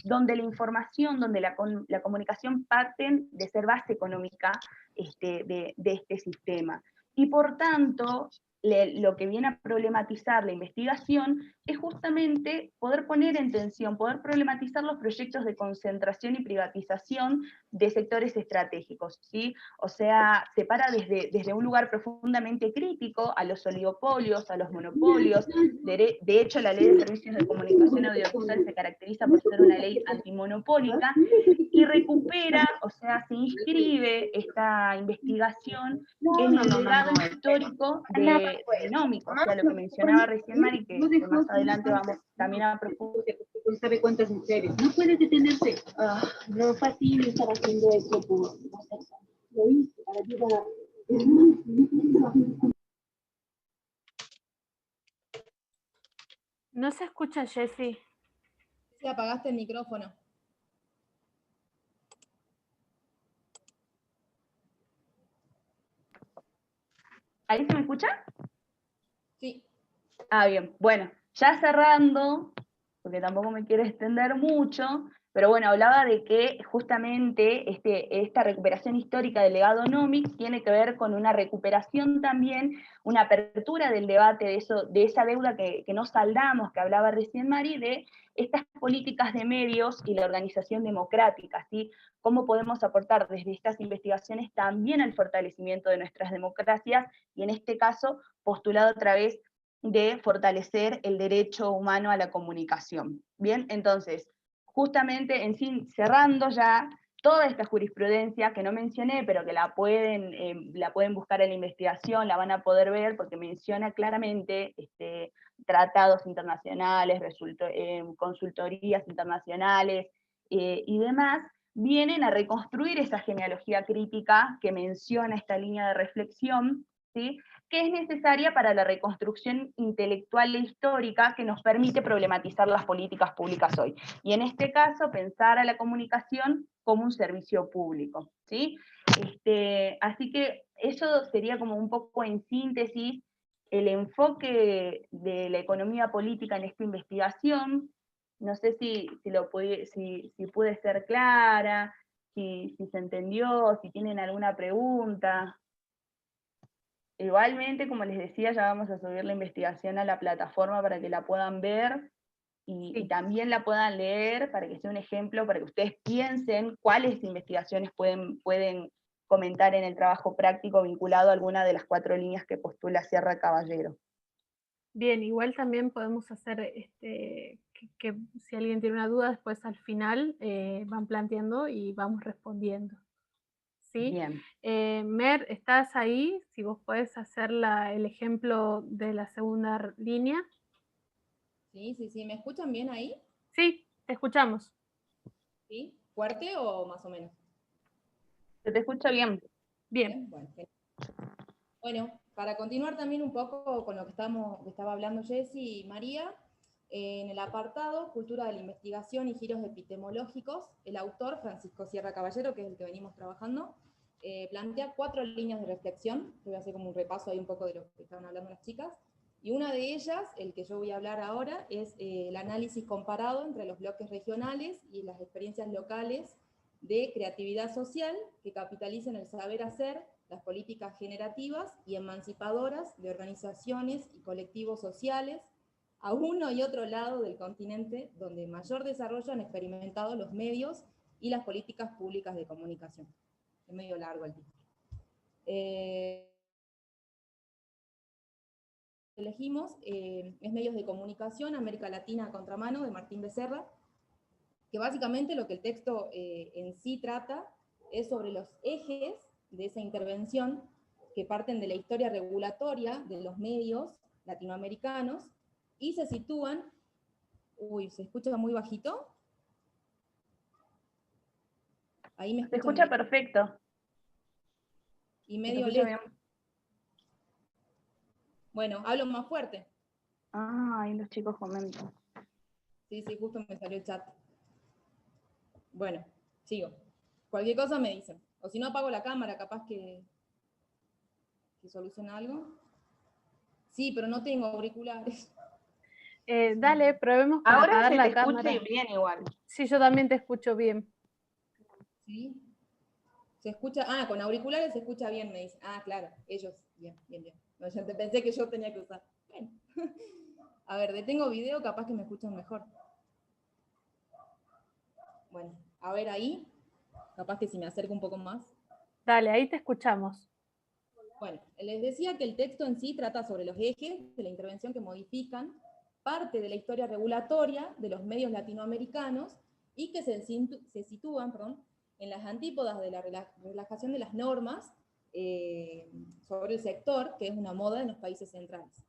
donde la información, donde la comunicación parten de ser base económica de este sistema. Y por tanto, lo que viene a problematizar la investigación es justamente poder poner en tensión, poder problematizar los proyectos de concentración y privatización de sectores estratégicos, ¿sí? O sea, se para desde un lugar profundamente crítico a los oligopolios, a los monopolios. De hecho, la Ley de Servicios de Comunicación Audiovisual se caracteriza por ser una ley antimonopólica, y recupera, o sea, se inscribe esta investigación en el legado histórico de Nómico, o sea, lo que mencionaba recién Mari, que más adelante vamos también a profundizar. No sabe cuántas mujeres. No puede detenerse. No es fácil estar haciendo eso por lo hice para ayudar. No se escucha, Jessy. Si apagaste el micrófono. ¿Ahí se me escucha? Sí. Ah, bien. Bueno, ya cerrando, porque tampoco me quiero extender mucho, pero bueno, hablaba de que justamente esta recuperación histórica del legado Nomics tiene que ver con una recuperación también, una apertura del debate de esa deuda que no saldamos, que hablaba recién Mari, de estas políticas de medios y la organización democrática, ¿sí? Cómo podemos aportar desde estas investigaciones también al fortalecimiento de nuestras democracias, y en este caso postulado a través de fortalecer el derecho humano a la comunicación. Bien, entonces, justamente, en fin, cerrando ya toda esta jurisprudencia que no mencioné, pero que la pueden buscar en la investigación, la van a poder ver, porque menciona claramente tratados internacionales, consultorías internacionales y demás, vienen a reconstruir esa genealogía crítica que menciona esta línea de reflexión, ¿sí? Que es necesaria para la reconstrucción intelectual e histórica que nos permite problematizar las políticas públicas hoy. Y en este caso, pensar a la comunicación como un servicio público, ¿sí? Así que eso sería como un poco en síntesis el enfoque de la economía política en esta investigación. No sé si pude ser clara, si se entendió, si tienen alguna pregunta. Igualmente, como les decía, ya vamos a subir la investigación a la plataforma para que la puedan ver y también la puedan leer, para que sea un ejemplo, para que ustedes piensen cuáles investigaciones pueden comentar en el trabajo práctico vinculado a alguna de las 4 líneas que postula Sierra Caballero. Bien, igual también podemos hacer que si alguien tiene una duda, después al final van planteando y vamos respondiendo. ¿Sí? Bien. Mer, ¿estás ahí? Si vos podés hacer el ejemplo de la segunda línea. Sí, ¿me escuchan bien ahí? Sí, te escuchamos. ¿Sí? ¿Fuerte o más o menos? Se te escucha bien. Bien. Bueno, para continuar también un poco con lo que estaba hablando Jessy y María, en el apartado Cultura de la Investigación y Giros Epistemológicos, el autor, Francisco Sierra Caballero, que es el que venimos trabajando, plantea 4 líneas de reflexión. Yo voy a hacer como un repaso ahí un poco de lo que estaban hablando las chicas. Y una de ellas, el que yo voy a hablar ahora, es el análisis comparado entre los bloques regionales y las experiencias locales de creatividad social que capitalicen el saber hacer, las políticas generativas y emancipadoras de organizaciones y colectivos sociales a uno y otro lado del continente donde mayor desarrollo han experimentado los medios y las políticas públicas de comunicación. Es medio largo el título. Elegimos es Medios de Comunicación, América Latina a contramano, de Martín Becerra, que básicamente lo que el texto en sí trata es sobre los ejes de esa intervención que parten de la historia regulatoria de los medios latinoamericanos y se sitúan... Uy, ¿se escucha muy bajito? Ahí me Se escuchan escucha bien. perfecto. Y medio Se escucha lejos. bien. Bueno, hablo más fuerte. Ah, ahí los chicos comentan. Sí, sí, justo me salió el chat. Bueno, sigo. Cualquier cosa me dicen. O si no, apago la cámara, capaz que soluciona algo. Sí, pero no tengo auriculares. Dale, probemos con Ahora apagar se la te cámara. escucha bien igual. Sí, yo también te escucho bien. ¿Sí? Se escucha, con auriculares se escucha bien, me dicen. Ah, claro, ellos, bien, bien, bien. No, yo pensé que yo tenía que usar. Bueno. A ver, detengo video, capaz que me escuchan mejor. Bueno, a ver ahí, capaz que si me acerco un poco más. Dale, ahí te escuchamos. Bueno, les decía que el texto en sí trata sobre los ejes de la intervención que modifican parte de la historia regulatoria de los medios latinoamericanos y que se sitúan en las antípodas de la relajación de las normas sobre el sector, que es una moda en los países centrales.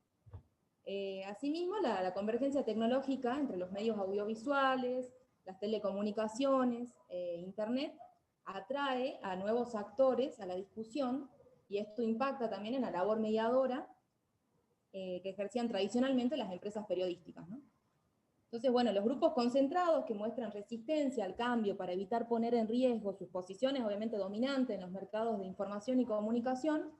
Asimismo, la convergencia tecnológica entre los medios audiovisuales, las telecomunicaciones, Internet, atrae a nuevos actores a la discusión, y esto impacta también en la labor mediadora que ejercían tradicionalmente las empresas periodísticas, ¿no? Entonces, bueno, los grupos concentrados que muestran resistencia al cambio para evitar poner en riesgo sus posiciones, obviamente dominantes en los mercados de información y comunicación,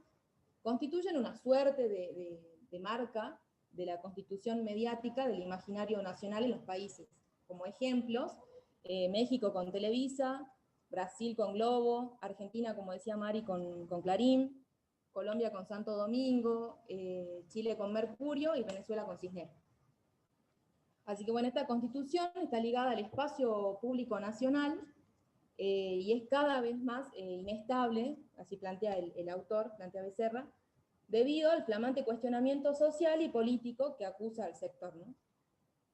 constituyen una suerte de marca de la constitución mediática del imaginario nacional en los países. Como ejemplos, México con Televisa, Brasil con Globo, Argentina, como decía Mari, con Clarín, Colombia con Santo Domingo, Chile con Mercurio y Venezuela con Cisneros. Así que bueno, esta constitución está ligada al espacio público nacional y es cada vez más inestable, así plantea el autor, plantea Becerra, debido al flamante cuestionamiento social y político que acusa al sector, ¿no?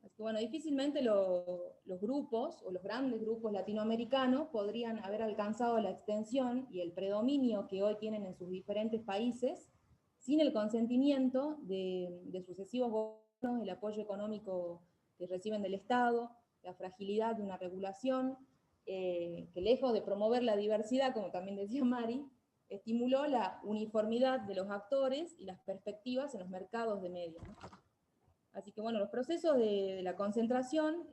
Así que bueno, difícilmente los grupos, o los grandes grupos latinoamericanos, podrían haber alcanzado la extensión y el predominio que hoy tienen en sus diferentes países, sin el consentimiento de sucesivos gobiernos, el apoyo económico que reciben del Estado, la fragilidad de una regulación, que lejos de promover la diversidad, como también decía Mari, estimuló la uniformidad de los actores y las perspectivas en los mercados de medios, ¿no? Así que bueno, los procesos de la concentración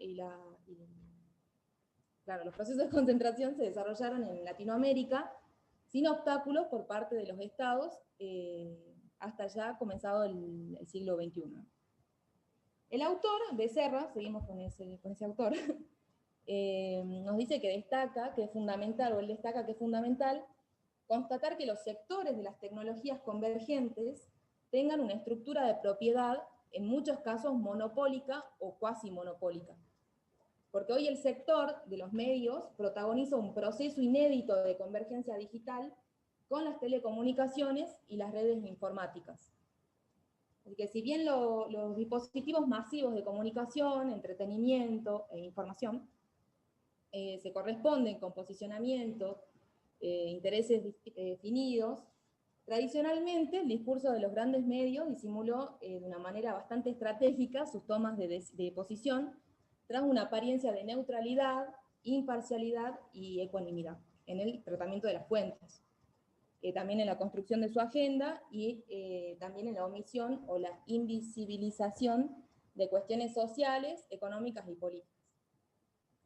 claro, los procesos de concentración se desarrollaron en Latinoamérica sin obstáculos por parte de los estados hasta ya comenzado el siglo XXI. El autor, Becerra, seguimos con ese autor, nos dice que destaca que es fundamental, o él destaca que es fundamental, constatar que los sectores de las tecnologías convergentes tengan una estructura de propiedad, en muchos casos monopólica o cuasi monopólica. Porque hoy el sector de los medios protagoniza un proceso inédito de convergencia digital con las telecomunicaciones y las redes informáticas. Así que si bien los dispositivos masivos de comunicación, entretenimiento e información se corresponden con posicionamiento, intereses definidos, tradicionalmente el discurso de los grandes medios disimuló de una manera bastante estratégica sus tomas de posición tras una apariencia de neutralidad, imparcialidad y ecuanimidad en el tratamiento de las fuentes. También en la construcción de su agenda y también en la omisión o la invisibilización de cuestiones sociales, económicas y políticas.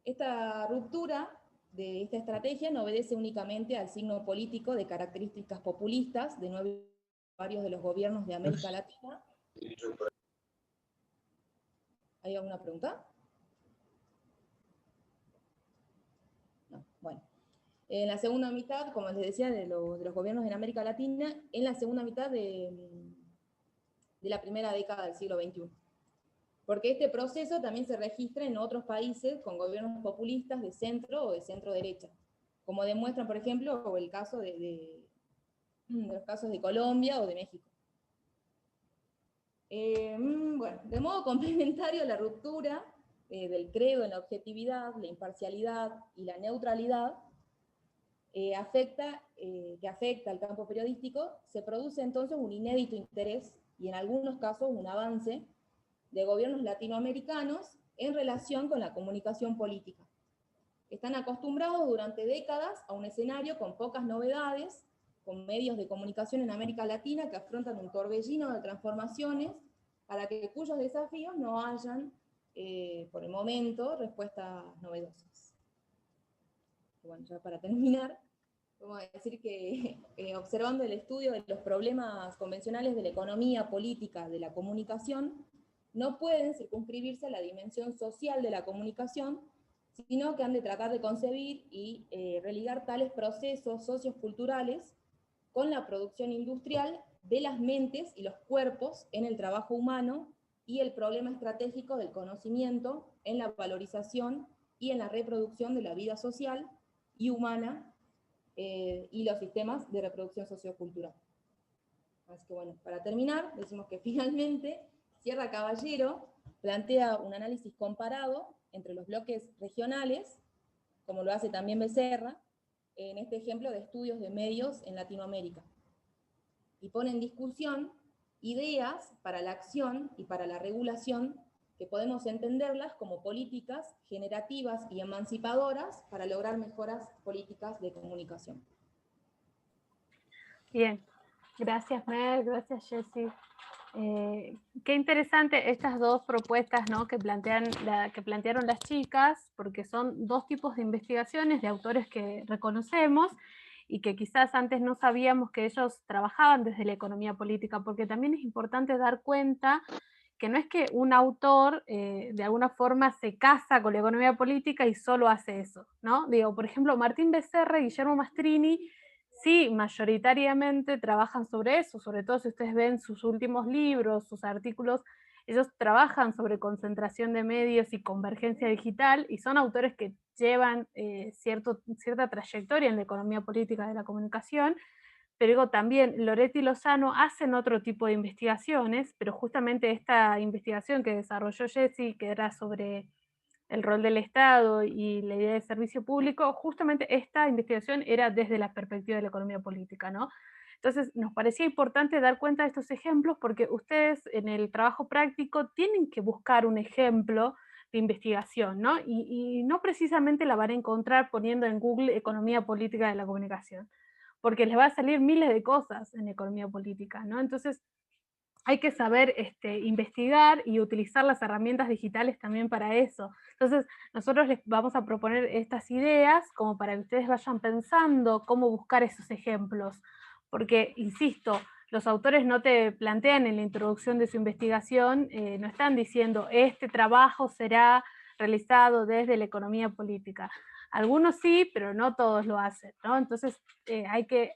Esta ruptura de esta estrategia no obedece únicamente al signo político de características populistas de varios de los gobiernos de América Latina. ¿Hay alguna pregunta? No, bueno. En la segunda mitad, como les decía, de los gobiernos en América Latina, en la segunda mitad de la primera década del siglo XXI. Porque este proceso también se registra en otros países con gobiernos populistas de centro o de centro derecha, como demuestran, por ejemplo, el caso de los casos de Colombia o de México. Bueno, de modo complementario, la ruptura del credo en la objetividad, la imparcialidad y la neutralidad que afecta al campo periodístico, se produce entonces un inédito interés y en algunos casos un avance de gobiernos latinoamericanos en relación con la comunicación política. Están acostumbrados durante décadas a un escenario con pocas novedades, con medios de comunicación en América Latina que afrontan un torbellino de transformaciones para cuyos desafíos no hayan, por el momento, respuestas novedosas. Bueno, ya para terminar, vamos a decir que observando el estudio de los problemas convencionales de la economía política de la comunicación, no pueden circunscribirse a la dimensión social de la comunicación, sino que han de tratar de concebir y religar tales procesos socioculturales con la producción industrial de las mentes y los cuerpos en el trabajo humano y el problema estratégico del conocimiento en la valorización y en la reproducción de la vida social y humana y los sistemas de reproducción sociocultural. Así que bueno, para terminar, decimos que finalmente Sierra Caballero plantea un análisis comparado entre los bloques regionales, como lo hace también Becerra, en este ejemplo de estudios de medios en Latinoamérica, y pone en discusión ideas para la acción y para la regulación que podemos entenderlas como políticas generativas y emancipadoras para lograr mejoras políticas de comunicación. Bien, gracias Mel, gracias Jessy. Qué interesante estas dos propuestas, ¿no?, que plantearon las chicas, porque son dos tipos de investigaciones de autores que reconocemos y que quizás antes no sabíamos que ellos trabajaban desde la economía política, porque también es importante dar cuenta que no es que un autor de alguna forma se casa con la economía política y solo hace eso, ¿no? Digo, por ejemplo, Martín Becerra y Guillermo Mastrini sí, mayoritariamente trabajan sobre eso, sobre todo si ustedes ven sus últimos libros, sus artículos, ellos trabajan sobre concentración de medios y convergencia digital, y son autores que llevan cierta trayectoria en la economía política de la comunicación, pero digo, también Loretti y Lozano hacen otro tipo de investigaciones, pero justamente esta investigación que desarrolló Jessy, que era sobre el rol del Estado y la idea de servicio público, justamente esta investigación era desde la perspectiva de la economía política, ¿no? Entonces nos parecía importante dar cuenta de estos ejemplos porque ustedes en el trabajo práctico tienen que buscar un ejemplo de investigación, ¿no? Y no precisamente la van a encontrar poniendo en Google economía política de la comunicación, porque les va a salir miles de cosas en economía política, ¿no? Entonces hay que saber investigar y utilizar las herramientas digitales también para eso. Entonces, nosotros les vamos a proponer estas ideas como para que ustedes vayan pensando cómo buscar esos ejemplos. Porque, insisto, los autores no te plantean en la introducción de su investigación, no están diciendo, este trabajo será realizado desde la economía política. Algunos sí, pero no todos lo hacen, ¿no? Entonces hay que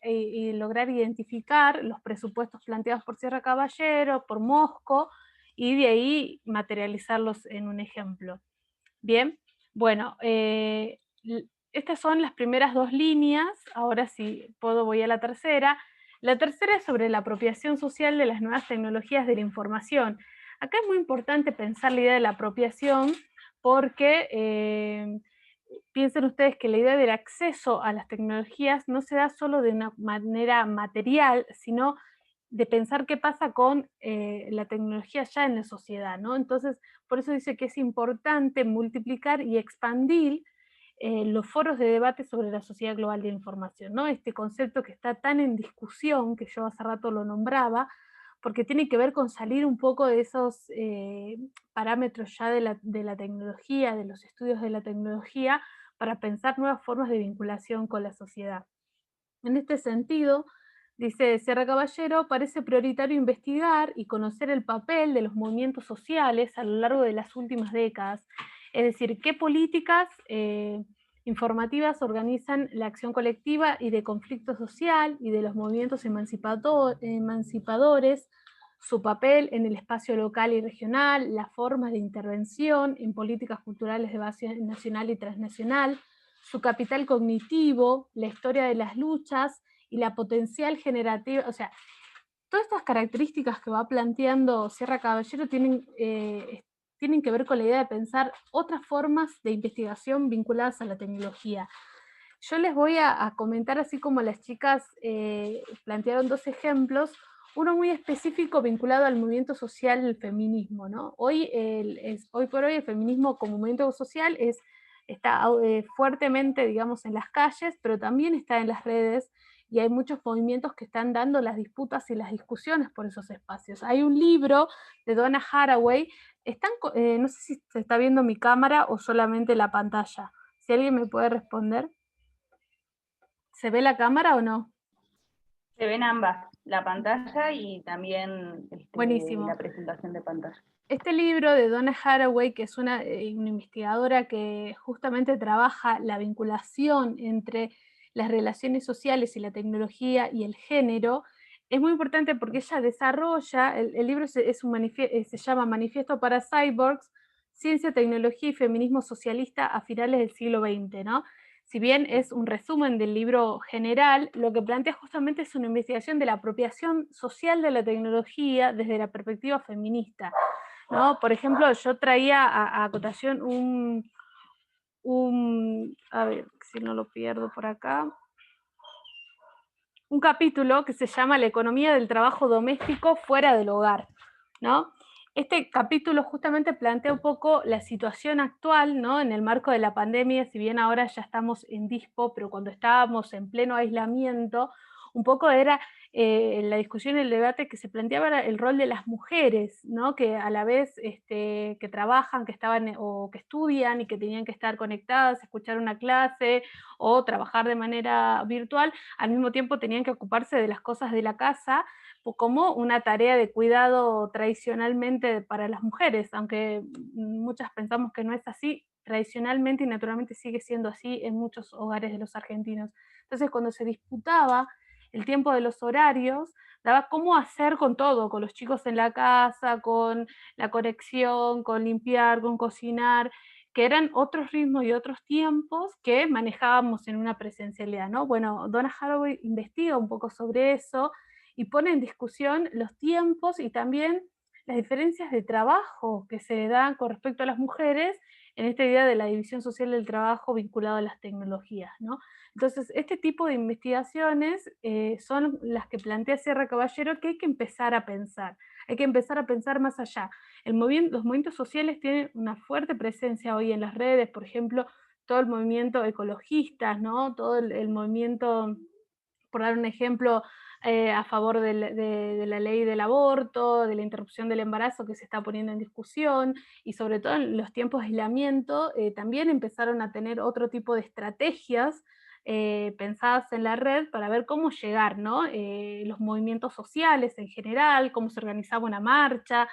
lograr identificar los presupuestos planteados por Sierra Caballero, por Mosco, y de ahí materializarlos en un ejemplo. Bien, bueno, estas son las primeras dos líneas, ahora si puedo voy a la tercera. La tercera es sobre la apropiación social de las nuevas tecnologías de la información. Acá es muy importante pensar la idea de la apropiación porque piensen ustedes que la idea del acceso a las tecnologías no se da solo de una manera material, sino de pensar qué pasa con la tecnología ya en la sociedad, ¿no? Entonces, por eso dice que es importante multiplicar y expandir los foros de debate sobre la sociedad global de información, ¿no? Este concepto que está tan en discusión, que yo hace rato lo nombraba, porque tiene que ver con salir un poco de esos parámetros ya de la tecnología, de los estudios de la tecnología, para pensar nuevas formas de vinculación con la sociedad. En este sentido, dice Sierra Caballero, parece prioritario investigar y conocer el papel de los movimientos sociales a lo largo de las últimas décadas, es decir, qué políticas informativas organizan la acción colectiva y de conflicto social y de los movimientos emancipadores, su papel en el espacio local y regional, las formas de intervención en políticas culturales de base nacional y transnacional, su capital cognitivo, la historia de las luchas y la potencial generativa, o sea, todas estas características que va planteando Sierra Caballero tienen que ver con la idea de pensar otras formas de investigación vinculadas a la tecnología. Yo les voy a comentar, así como las chicas plantearon 2 ejemplos, uno muy específico vinculado al movimiento social del feminismo, ¿no? Hoy por hoy el feminismo como movimiento social está fuertemente, digamos, en las calles, pero también está en las redes, y hay muchos movimientos que están dando las disputas y las discusiones por esos espacios. Hay un libro de Donna Haraway, no sé si se está viendo mi cámara o solamente la pantalla. Si alguien me puede responder. ¿Se ve la cámara o no? Se ven ambas, la pantalla y también Buenísimo. la presentación de pantalla. Este libro de Donna Haraway, que es una investigadora que justamente trabaja la vinculación entre las relaciones sociales y la tecnología y el género, es muy importante porque ella desarrolla, el libro se llama Manifiesto para Cyborgs, Ciencia, Tecnología y Feminismo Socialista a finales del siglo XX, ¿no? Si bien es un resumen del libro general, lo que plantea justamente es una investigación de la apropiación social de la tecnología desde la perspectiva feminista, ¿no? Por ejemplo, yo traía a acotación a ver si no lo pierdo por acá, un capítulo que se llama La economía del trabajo doméstico fuera del hogar, ¿no? Este capítulo justamente plantea un poco la situación actual, ¿no? En el marco de la pandemia, si bien ahora ya estamos en dispo, pero cuando estábamos en pleno aislamiento, un poco era la discusión y el debate que se planteaba era el rol de las mujeres, ¿no? Que a la vez que trabajan, que estaban o que estudian y que tenían que estar conectadas, escuchar una clase o trabajar de manera virtual, al mismo tiempo tenían que ocuparse de las cosas de la casa como una tarea de cuidado tradicionalmente para las mujeres, aunque muchas pensamos que no es así, tradicionalmente y naturalmente sigue siendo así en muchos hogares de los argentinos. Entonces, cuando se disputaba el tiempo de los horarios, daba cómo hacer con todo, con los chicos en la casa, con la conexión, con limpiar, con cocinar, que eran otros ritmos y otros tiempos que manejábamos en una presencialidad, ¿no? Bueno, Donna Haraway investiga un poco sobre eso y pone en discusión los tiempos y también las diferencias de trabajo que se dan con respecto a las mujeres en esta idea de la división social del trabajo vinculado a las tecnologías, ¿no? Entonces, este tipo de investigaciones son las que plantea Sierra Caballero que hay que empezar a pensar. Hay que empezar a pensar más allá. Los movimientos sociales tienen una fuerte presencia hoy en las redes, por ejemplo, todo el movimiento ecologista, ¿no? Todo el movimiento, por dar un ejemplo, a favor de la ley del aborto, de la interrupción del embarazo que se está poniendo en discusión, y sobre todo en los tiempos de aislamiento, también empezaron a tener otro tipo de estrategias pensadas en la red para ver cómo llegar, ¿no? Los movimientos sociales en general, cómo se organizaba una marcha,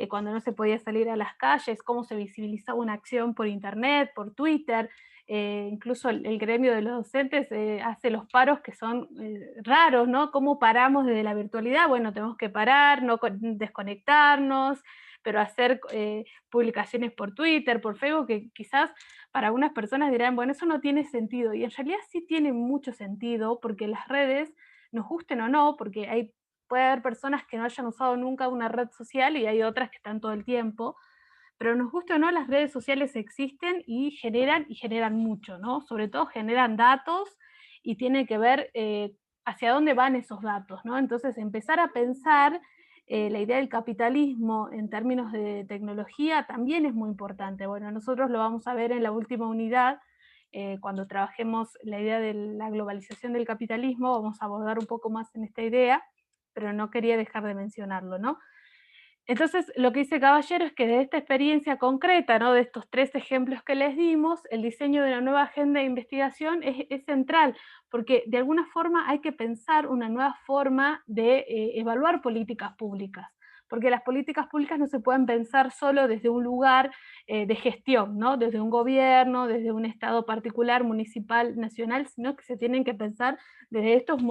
cuando no se podía salir a las calles, cómo se visibilizaba una acción por internet, por Twitter. Incluso el gremio de los docentes hace los paros que son raros, ¿no? ¿Cómo paramos desde la virtualidad? Bueno, tenemos que parar, no desconectarnos, pero hacer publicaciones por Twitter, por Facebook, que quizás para algunas personas dirán, bueno, eso no tiene sentido, y en realidad sí tiene mucho sentido, porque las redes, nos gusten o no, porque puede haber personas que no hayan usado nunca una red social y hay otras que están todo el tiempo, pero nos guste o no, las redes sociales existen y generan mucho, ¿no? Sobre todo generan datos y tiene que ver hacia dónde van esos datos, ¿no? Entonces, empezar a pensar la idea del capitalismo en términos de tecnología también es muy importante. Bueno, nosotros lo vamos a ver en la última unidad, cuando trabajemos la idea de la globalización del capitalismo, vamos a abordar un poco más en esta idea, pero no quería dejar de mencionarlo, ¿no? Entonces, lo que dice Caballero es que de esta experiencia concreta, ¿no? De estos 3 ejemplos que les dimos, el diseño de una nueva agenda de investigación es central, porque de alguna forma hay que pensar una nueva forma de evaluar políticas públicas, porque las políticas públicas no se pueden pensar solo desde un lugar de gestión, ¿no? Desde un gobierno, desde un estado particular, municipal, nacional, sino que se tienen que pensar desde estos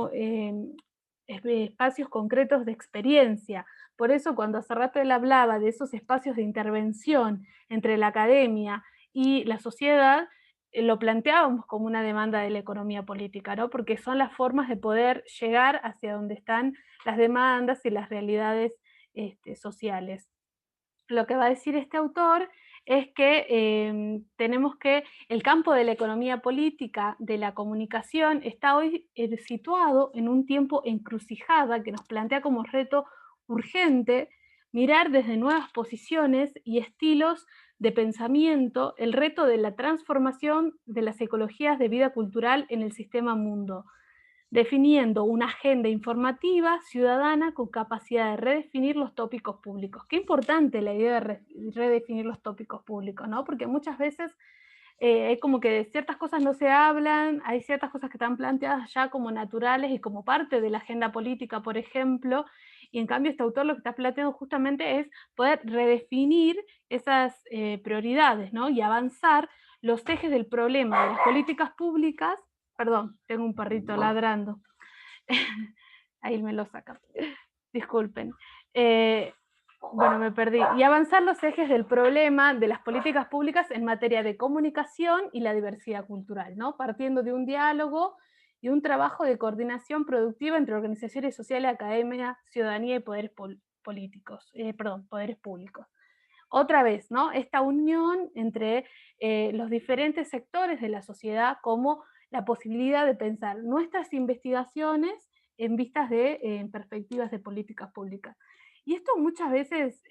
espacios concretos de experiencia. Por eso cuando hace rato él hablaba de esos espacios de intervención entre la academia y la sociedad, lo planteábamos como una demanda de la economía política, ¿no? Porque son las formas de poder llegar hacia donde están las demandas y las realidades sociales. Lo que va a decir este autor es que tenemos que el campo de la economía política, de la comunicación, está hoy situado en un tiempo encrucijada que nos plantea como reto urgente mirar desde nuevas posiciones y estilos de pensamiento el reto de la transformación de las ecologías de vida cultural en el sistema mundo, definiendo una agenda informativa ciudadana con capacidad de redefinir los tópicos públicos. Qué importante la idea de redefinir los tópicos públicos, ¿no? Porque muchas veces es como que de ciertas cosas no se hablan, hay ciertas cosas que están planteadas ya como naturales y como parte de la agenda política, por ejemplo, y en cambio este autor lo que está planteando justamente es poder redefinir esas prioridades, ¿no? Y avanzar los ejes del problema de las políticas públicas. Perdón, tengo un perrito ladrando. Ahí me lo saca. Disculpen. Bueno, me perdí. Y avanzar los ejes del problema de las políticas públicas en materia de comunicación y la diversidad cultural, ¿no? Partiendo de un diálogo y un trabajo de coordinación productiva entre organizaciones sociales, academia, ciudadanía y poderes políticos, poderes públicos. Otra vez, ¿no? Esta unión entre los diferentes sectores de la sociedad como la posibilidad de pensar nuestras investigaciones en vistas de perspectivas de políticas públicas. Y esto muchas veces,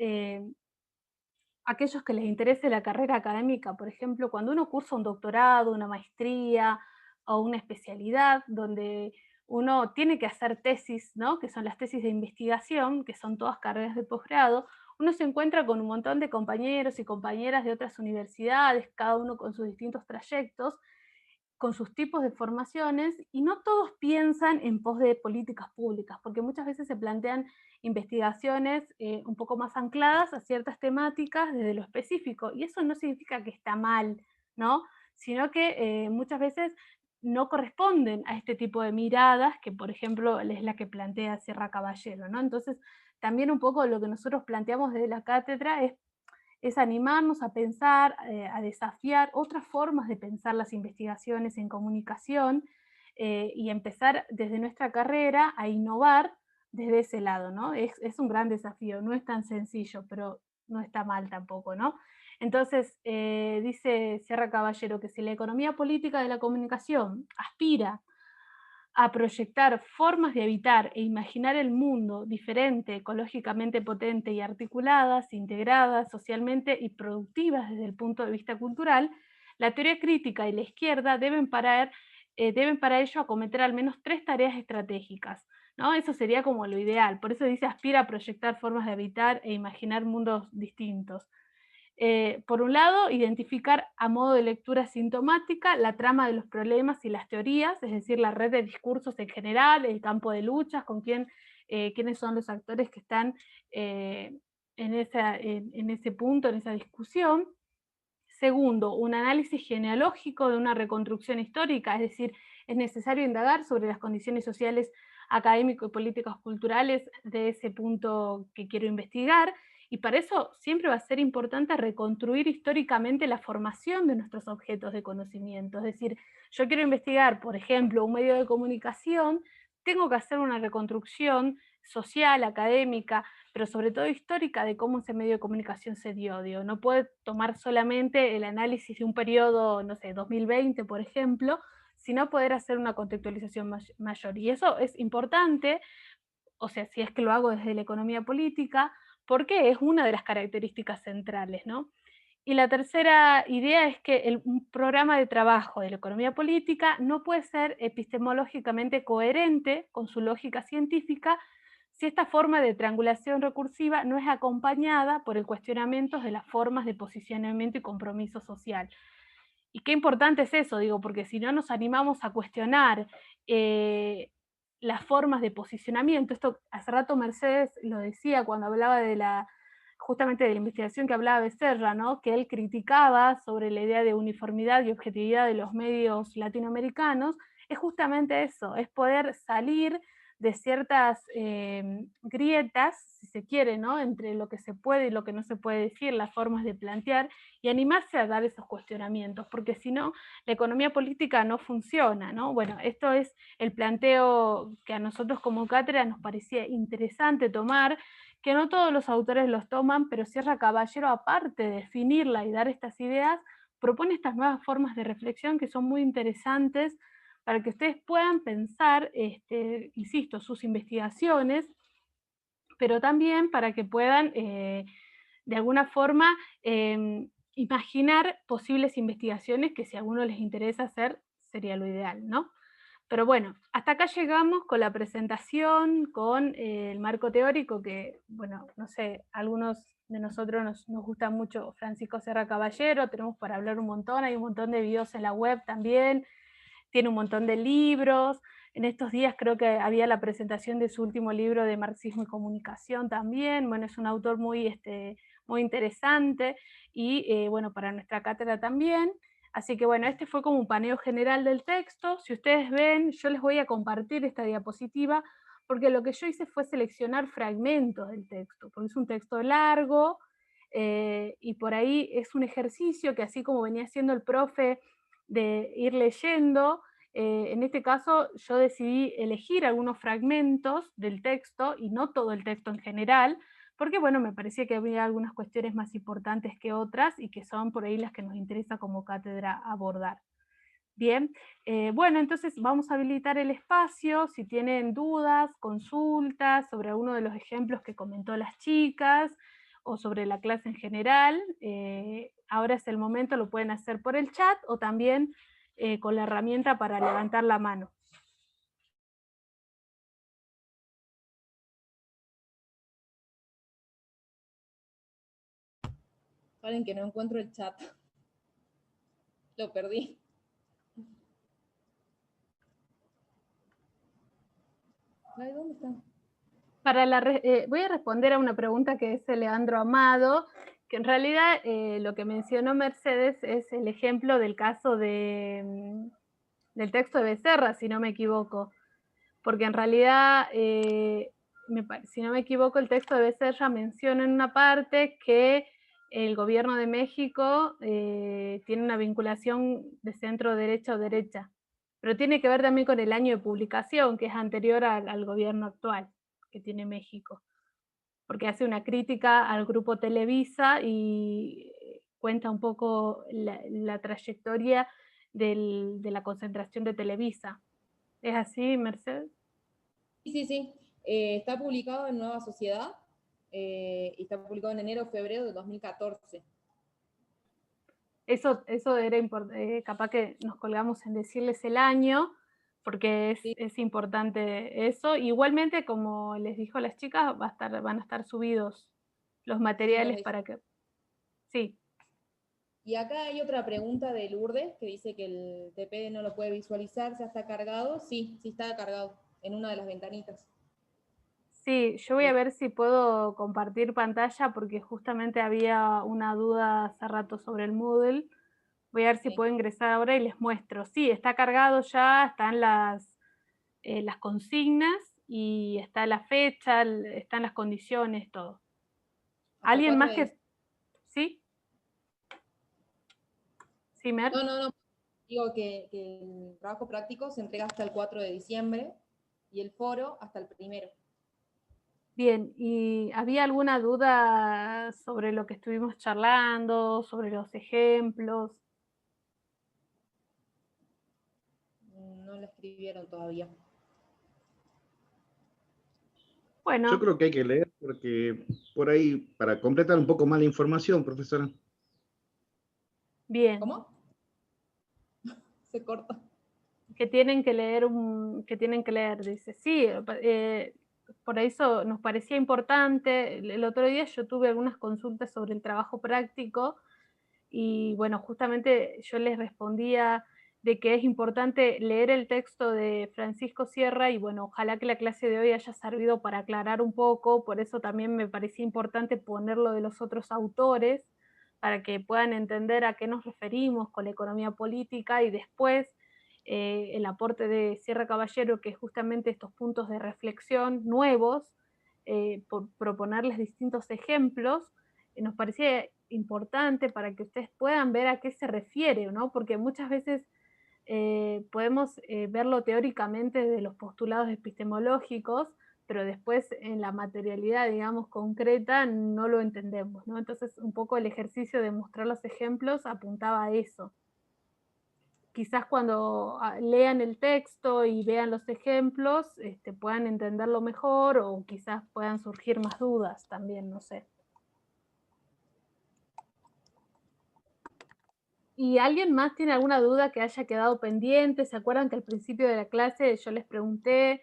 aquellos que les interese la carrera académica, por ejemplo, cuando uno cursa un doctorado, una maestría o una especialidad, donde uno tiene que hacer tesis, ¿no? Que son las tesis de investigación, que son todas carreras de posgrado, uno se encuentra con un montón de compañeros y compañeras de otras universidades, cada uno con sus distintos trayectos, con sus tipos de formaciones, y no todos piensan en pos de políticas públicas, porque muchas veces se plantean investigaciones un poco más ancladas a ciertas temáticas desde lo específico, y eso no significa que está mal, ¿no? Sino que muchas veces no corresponden a este tipo de miradas que, por ejemplo, es la que plantea Sierra Caballero, ¿no? Entonces, también un poco lo que nosotros planteamos desde la cátedra es animarnos a pensar, a desafiar otras formas de pensar las investigaciones en comunicación y empezar desde nuestra carrera a innovar desde ese lado, ¿no? Es un gran desafío, no es tan sencillo, pero no está mal tampoco, ¿no? Entonces, dice Sierra Caballero que si la economía política de la comunicación aspira a proyectar formas de habitar e imaginar el mundo diferente, ecológicamente potente y articuladas, integradas socialmente y productivas desde el punto de vista cultural, la teoría crítica y la izquierda deben para ello acometer al menos 3 tareas estratégicas, ¿no? Eso sería como lo ideal, por eso dice aspira a proyectar formas de habitar e imaginar mundos distintos. Por un lado, identificar a modo de lectura sintomática la trama de los problemas y las teorías, es decir, la red de discursos en general, el campo de luchas, quiénes son los actores que están en ese punto, en esa discusión. Segundo, un análisis genealógico de una reconstrucción histórica, es decir, es necesario indagar sobre las condiciones sociales, académicos y políticos culturales de ese punto que quiero investigar, y para eso siempre va a ser importante reconstruir históricamente la formación de nuestros objetos de conocimiento. Es decir, yo quiero investigar, por ejemplo, un medio de comunicación, tengo que hacer una reconstrucción social, académica, pero sobre todo histórica de cómo ese medio de comunicación se dio. Digo, no puede tomar solamente el análisis de un periodo, no sé, 2020, por ejemplo, sino poder hacer una contextualización mayor. Y eso es importante, o sea, si es que lo hago desde la economía política, porque es una de las características centrales, ¿no? Y la tercera idea es que un programa de trabajo de la economía política no puede ser epistemológicamente coherente con su lógica científica si esta forma de triangulación recursiva no es acompañada por el cuestionamiento de las formas de posicionamiento y compromiso social. Y qué importante es eso, digo, porque si no nos animamos a cuestionar las formas de posicionamiento. Esto hace rato Mercedes lo decía cuando hablaba justamente de la investigación que hablaba Becerra, ¿no? Que él criticaba sobre la idea de uniformidad y objetividad de los medios latinoamericanos, es justamente eso, es poder salir de ciertas grietas, si se quiere, ¿no? Entre lo que se puede y lo que no se puede decir, las formas de plantear, y animarse a dar esos cuestionamientos, porque si no, la economía política no funciona, ¿no? Bueno, esto es el planteo que a nosotros como cátedra nos parecía interesante tomar, que no todos los autores los toman, pero Sierra Caballero, aparte de definirla y dar estas ideas, propone estas nuevas formas de reflexión que son muy interesantes para que ustedes puedan pensar, insisto, sus investigaciones, pero también para que puedan, de alguna forma, imaginar posibles investigaciones que si a alguno les interesa hacer, sería lo ideal, ¿no? Pero bueno, hasta acá llegamos con la presentación, con el marco teórico que, bueno, no sé, algunos de nosotros nos gusta mucho Francisco Sierra Caballero, tenemos para hablar un montón, hay un montón de videos en la web también, tiene un montón de libros. En estos días creo que había la presentación de su último libro de Marxismo y Comunicación también. Bueno, es un autor muy, muy interesante y bueno, para nuestra cátedra también. Así que bueno, este fue como un paneo general del texto. Si ustedes ven, yo les voy a compartir esta diapositiva porque lo que yo hice fue seleccionar fragmentos del texto, porque es un texto largo y por ahí es un ejercicio que así como venía haciendo el profe de ir leyendo, en este caso yo decidí elegir algunos fragmentos del texto y no todo el texto en general, porque bueno, me parecía que había algunas cuestiones más importantes que otras y que son por ahí las que nos interesa como cátedra abordar. Bien, bueno, entonces vamos a habilitar el espacio, si tienen dudas, consultas sobre alguno de los ejemplos que comentó las chicas o sobre la clase en general, ahora es el momento, lo pueden hacer por el chat o también con la herramienta para levantar la mano. Saben que no encuentro el chat. Lo perdí. Ay, ¿dónde está? Voy a responder a una pregunta que es Leandro Amado, que en realidad lo que mencionó Mercedes es el ejemplo del caso del texto de Becerra, si no me equivoco, porque en realidad, si no me equivoco, el texto de Becerra menciona en una parte que el gobierno de México tiene una vinculación de centro derecha o derecha, pero tiene que ver también con el año de publicación, que es anterior al gobierno actual que tiene México, porque hace una crítica al grupo Televisa y cuenta un poco la trayectoria de la concentración de Televisa. ¿Es así, Mercedes? Sí, sí. Está publicado en Nueva Sociedad y está publicado en enero o febrero de 2014. Eso era importante, capaz que nos colgamos en decirles el año, porque es importante eso. Igualmente, como les dijo a las chicas, van a estar subidos los materiales para que... Sí. Y acá hay otra pregunta de Lourdes, que dice que el TP no lo puede visualizar, ¿ya está cargado? Sí, sí está cargado, en una de las ventanitas. Sí, yo voy a ver si puedo compartir pantalla, porque justamente había una duda hace rato sobre el Moodle. Voy a ver si puedo ingresar ahora y les muestro. Sí, está cargado ya, están las consignas y está la fecha, están las condiciones, todo. ¿Alguien más que...? ¿Sí? ¿Sí, Mer? No. Digo que el trabajo práctico se entrega hasta el 4 de diciembre y el foro hasta el 1. Bien, ¿y había alguna duda sobre lo que estuvimos charlando, sobre los ejemplos? No lo escribieron todavía. Bueno. Yo creo que hay que leer porque por ahí, para completar un poco más la información, profesora. Bien. ¿Cómo? Se corta. Que tienen que leer, dice. Sí, por eso nos parecía importante. El otro día yo tuve algunas consultas sobre el trabajo práctico y bueno, justamente yo les respondía de que es importante leer el texto de Francisco Sierra, y bueno, ojalá que la clase de hoy haya servido para aclarar un poco, por eso también me parecía importante ponerlo de los otros autores, para que puedan entender a qué nos referimos con la economía política, y después el aporte de Sierra Caballero, que es justamente estos puntos de reflexión nuevos, por proponerles distintos ejemplos, nos parecía importante para que ustedes puedan ver a qué se refiere, ¿no? Porque muchas veces podemos verlo teóricamente desde los postulados epistemológicos, pero después en la materialidad, digamos, concreta, no lo entendemos, ¿no? Entonces, un poco el ejercicio de mostrar los ejemplos apuntaba a eso. Quizás cuando lean el texto y vean los ejemplos, puedan entenderlo mejor, o quizás puedan surgir más dudas también, no sé. ¿Y alguien más tiene alguna duda que haya quedado pendiente? ¿Se acuerdan que al principio de la clase yo les pregunté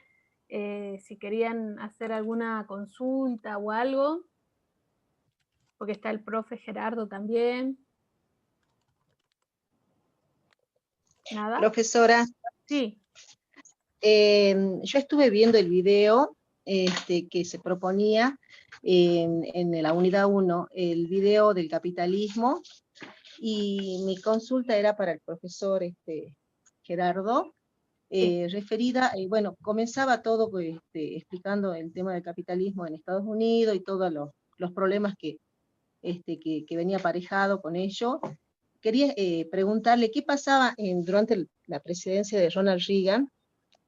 si querían hacer alguna consulta o algo? Porque está el profe Gerardo también. ¿Nada? Profesora, Sí. yo estuve viendo el video que se proponía en la unidad 1, el video del capitalismo, y mi consulta era para el profesor Gerardo, referida, bueno, comenzaba todo explicando el tema del capitalismo en Estados Unidos y todos los problemas que venía aparejado con ello. Quería preguntarle qué pasaba durante la presidencia de Ronald Reagan,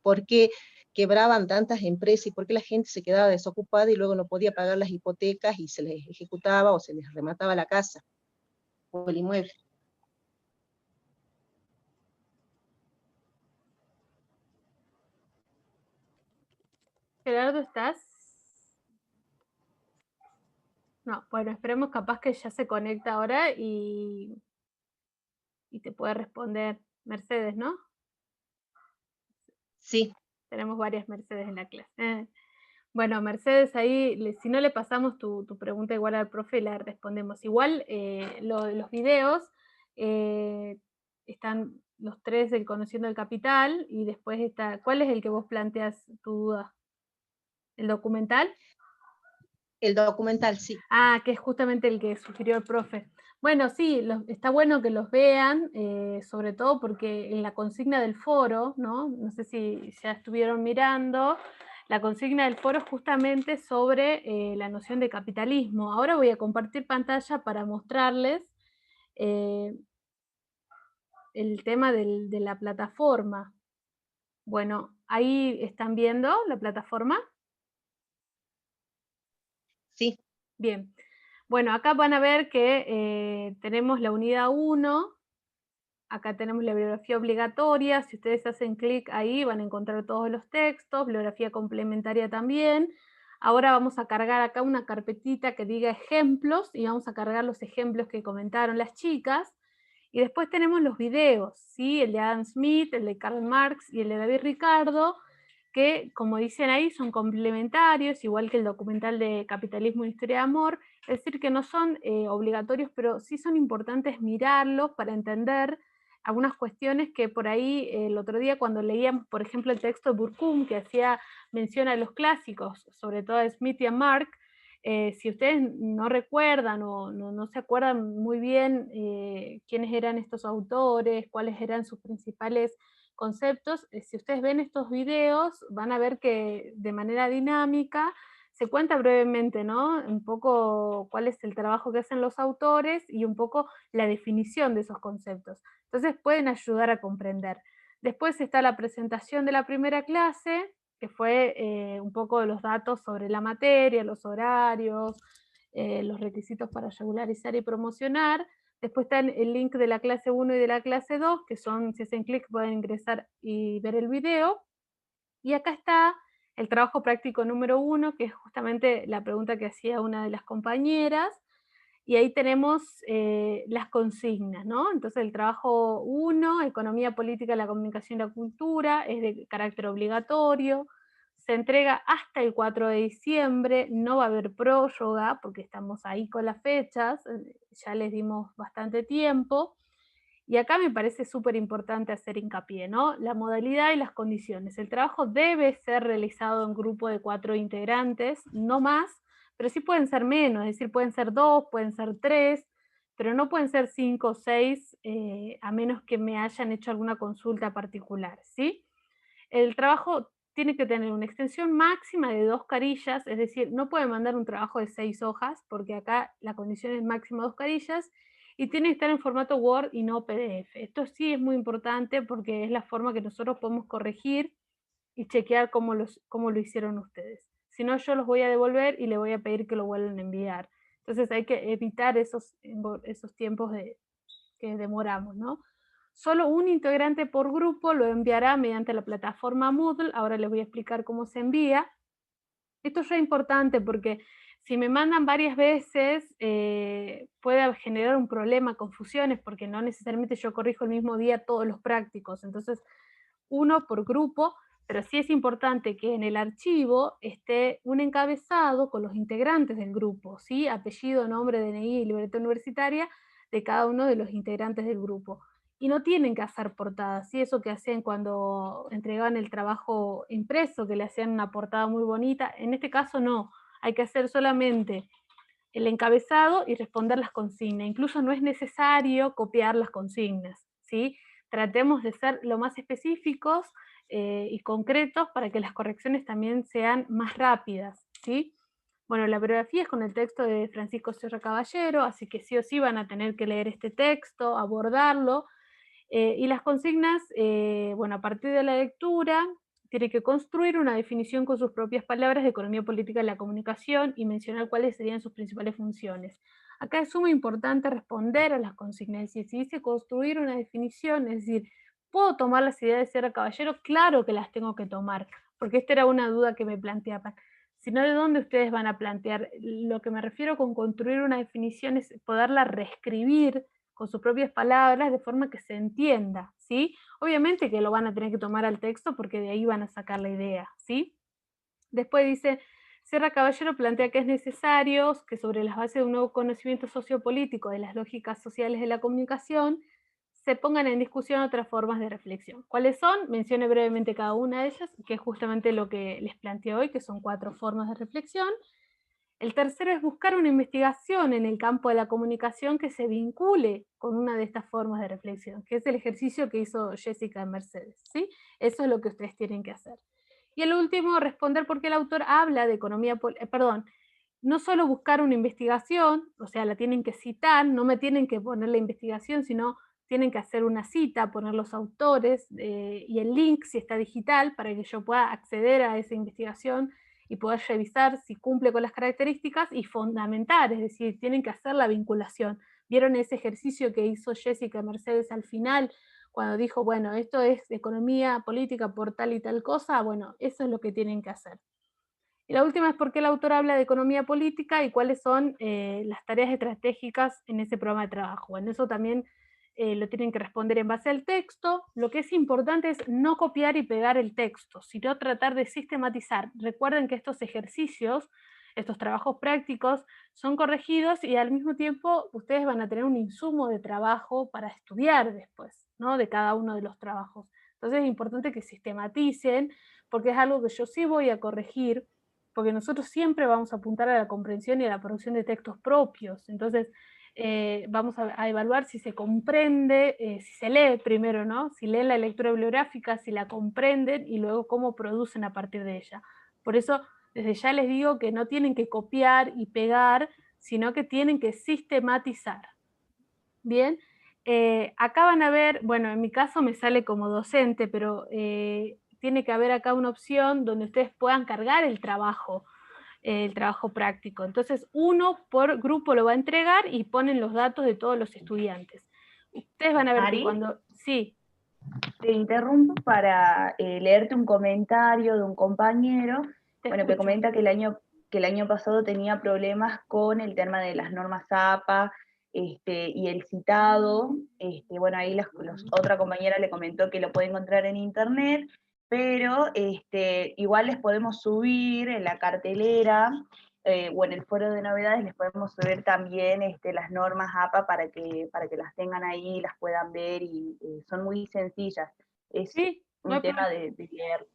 por qué quebraban tantas empresas y por qué la gente se quedaba desocupada y luego no podía pagar las hipotecas y se les ejecutaba o se les remataba la casa o el inmueble. Gerardo, ¿estás? No, bueno, esperemos capaz que ya se conecta ahora y te puede responder Mercedes, ¿no? Sí. Tenemos varias Mercedes en la clase. Bueno, Mercedes, ahí, si no le pasamos tu pregunta igual al profe, la respondemos. Igual, los videos están los 3 del Conociendo el Capital, y después está, ¿cuál es el que vos planteas tu duda? ¿El documental? El documental, sí. Ah, que es justamente el que sugirió el profe. Bueno, sí, está bueno que los vean, sobre todo porque en la consigna del foro, ¿no? No sé si ya estuvieron mirando, la consigna del foro es justamente sobre la noción de capitalismo. Ahora voy a compartir pantalla para mostrarles el tema de la plataforma. Bueno, ahí están viendo la plataforma. Sí. Bien. Bueno, acá van a ver que tenemos la unidad 1, acá tenemos la bibliografía obligatoria, si ustedes hacen clic ahí van a encontrar todos los textos, bibliografía complementaria también. Ahora vamos a cargar acá una carpetita que diga ejemplos, y vamos a cargar los ejemplos que comentaron las chicas, y después tenemos los videos, ¿sí? El de Adam Smith, el de Karl Marx y el de David Ricardo, que, como dicen ahí, son complementarios, igual que el documental de Capitalismo y Historia de Amor, es decir, que no son obligatorios, pero sí son importantes mirarlos para entender algunas cuestiones que por ahí el otro día cuando leíamos, por ejemplo, el texto de Burkum, que hacía mención a los clásicos, sobre todo a Smith y a Marx, si ustedes no recuerdan o no se acuerdan muy bien quiénes eran estos autores, cuáles eran sus principales conceptos, si ustedes ven estos videos van a ver que de manera dinámica se cuenta brevemente, ¿no? Un poco cuál es el trabajo que hacen los autores y un poco la definición de esos conceptos. Entonces pueden ayudar a comprender. Después está la presentación de la primera clase, que fue un poco de los datos sobre la materia, los horarios, los requisitos para regularizar y promocionar. Después está el link de la clase 1 y de la clase 2, que son, si hacen clic, pueden ingresar y ver el video. Y acá está el trabajo práctico número 1, que es justamente la pregunta que hacía una de las compañeras. Y ahí tenemos las consignas, ¿no? Entonces el trabajo 1, Economía Política, la Comunicación y la Cultura, es de carácter obligatorio, se entrega hasta el 4 de diciembre, no va a haber prórroga porque estamos ahí con las fechas, ya les dimos bastante tiempo, Y acá me parece súper importante hacer hincapié, ¿no? La modalidad y las condiciones. El trabajo debe ser realizado en grupo de 4 integrantes, no más, pero sí pueden ser menos, es decir, pueden ser 2, pueden ser 3, pero no pueden ser 5 o 6, a menos que me hayan hecho alguna consulta particular, ¿sí? El trabajo tiene que tener una extensión máxima de 2 carillas, es decir, no puede mandar un trabajo de 6 hojas, porque acá la condición es máxima 2 carillas, y tiene que estar en formato Word y no PDF. Esto sí es muy importante porque es la forma que nosotros podemos corregir y chequear cómo lo hicieron ustedes. Si no, yo los voy a devolver y le voy a pedir que lo vuelvan a enviar. Entonces hay que evitar esos tiempos que demoramos, ¿no? Solo un integrante por grupo lo enviará mediante la plataforma Moodle. Ahora les voy a explicar cómo se envía. Esto es re importante porque si me mandan varias veces puede generar un problema, confusiones, porque no necesariamente yo corrijo el mismo día todos los prácticos. Entonces, uno por grupo, pero sí es importante que en el archivo esté un encabezado con los integrantes del grupo, ¿sí? Apellido, nombre, DNI y libreta universitaria de cada uno de los integrantes del grupo. Y no tienen que hacer portadas, ¿sí? Eso que hacían cuando entregaban el trabajo impreso, que le hacían una portada muy bonita. En este caso no, hay que hacer solamente el encabezado y responder las consignas. Incluso no es necesario copiar las consignas, ¿sí? Tratemos de ser lo más específicos y concretos para que las correcciones también sean más rápidas, ¿sí? Bueno, la bibliografía es con el texto de Francisco Sierra Caballero, así que sí o sí van a tener que leer este texto, abordarlo, y las consignas, bueno, a partir de la lectura, tiene que construir una definición con sus propias palabras de economía política de la comunicación y mencionar cuáles serían sus principales funciones. Acá es muy importante responder a las consignas, es decir, si dice construir una definición, es decir, ¿puedo tomar las ideas de Sierra Caballero? Claro que las tengo que tomar, porque esta era una duda que me planteaban. Sino de dónde ustedes van a plantear. Lo que me refiero con construir una definición es poderla reescribir con sus propias palabras de forma que se entienda, ¿sí? Obviamente que lo van a tener que tomar al texto porque de ahí van a sacar la idea, ¿sí? Después dice, Sierra Caballero plantea que es necesario que sobre las bases de un nuevo conocimiento sociopolítico de las lógicas sociales de la comunicación se pongan en discusión otras formas de reflexión. ¿Cuáles son? Mencione brevemente cada una de ellas, que es justamente lo que les planteé hoy, que son 4 formas de reflexión. El tercero es buscar una investigación en el campo de la comunicación que se vincule con una de estas formas de reflexión, que es el ejercicio que hizo Jessica Mercedes, ¿sí? Eso es lo que ustedes tienen que hacer. Y el último, responder por qué el autor habla de economía, no solo buscar una investigación, o sea, la tienen que citar, no me tienen que poner la investigación, sino tienen que hacer una cita, poner los autores y el link si está digital para que yo pueda acceder a esa investigación y poder revisar si cumple con las características y fundamentar, es decir, tienen que hacer la vinculación. ¿Vieron ese ejercicio que hizo Jessica Mercedes al final, cuando dijo, bueno, esto es economía política por tal y tal cosa? Bueno, eso es lo que tienen que hacer. Y la última es por qué el autor habla de economía política y cuáles son las tareas estratégicas en ese programa de trabajo. Bueno, eso también lo tienen que responder en base al texto. Lo que es importante es no copiar y pegar el texto, sino tratar de sistematizar. Recuerden que estos ejercicios, estos trabajos prácticos, son corregidos y al mismo tiempo ustedes van a tener un insumo de trabajo para estudiar después, ¿no? De cada uno de los trabajos. Entonces es importante que sistematicen, porque es algo que yo sí voy a corregir, porque nosotros siempre vamos a apuntar a la comprensión y a la producción de textos propios. Entonces, vamos a evaluar si se comprende, si se lee primero, ¿no? Si leen la lectura bibliográfica, si la comprenden y luego cómo producen a partir de ella. Por eso, desde ya les digo que no tienen que copiar y pegar, sino que tienen que sistematizar. Bien, acá van a ver, bueno, en mi caso me sale como docente, pero tiene que haber acá una opción donde ustedes puedan cargar el trabajo práctico. Entonces, uno por grupo lo va a entregar y ponen los datos de todos los estudiantes. Ustedes van a ver que cuando... Sí. Te interrumpo para leerte un comentario de un compañero, bueno, que comenta que el año pasado tenía problemas con el tema de las normas APA, y el citado, bueno, ahí otra compañera le comentó que lo puede encontrar en internet, pero igual les podemos subir en la cartelera o en el foro de novedades les podemos subir también las normas APA para que las tengan ahí, las puedan ver, y son muy sencillas. Es Sí, no hay un tema problema. de leer.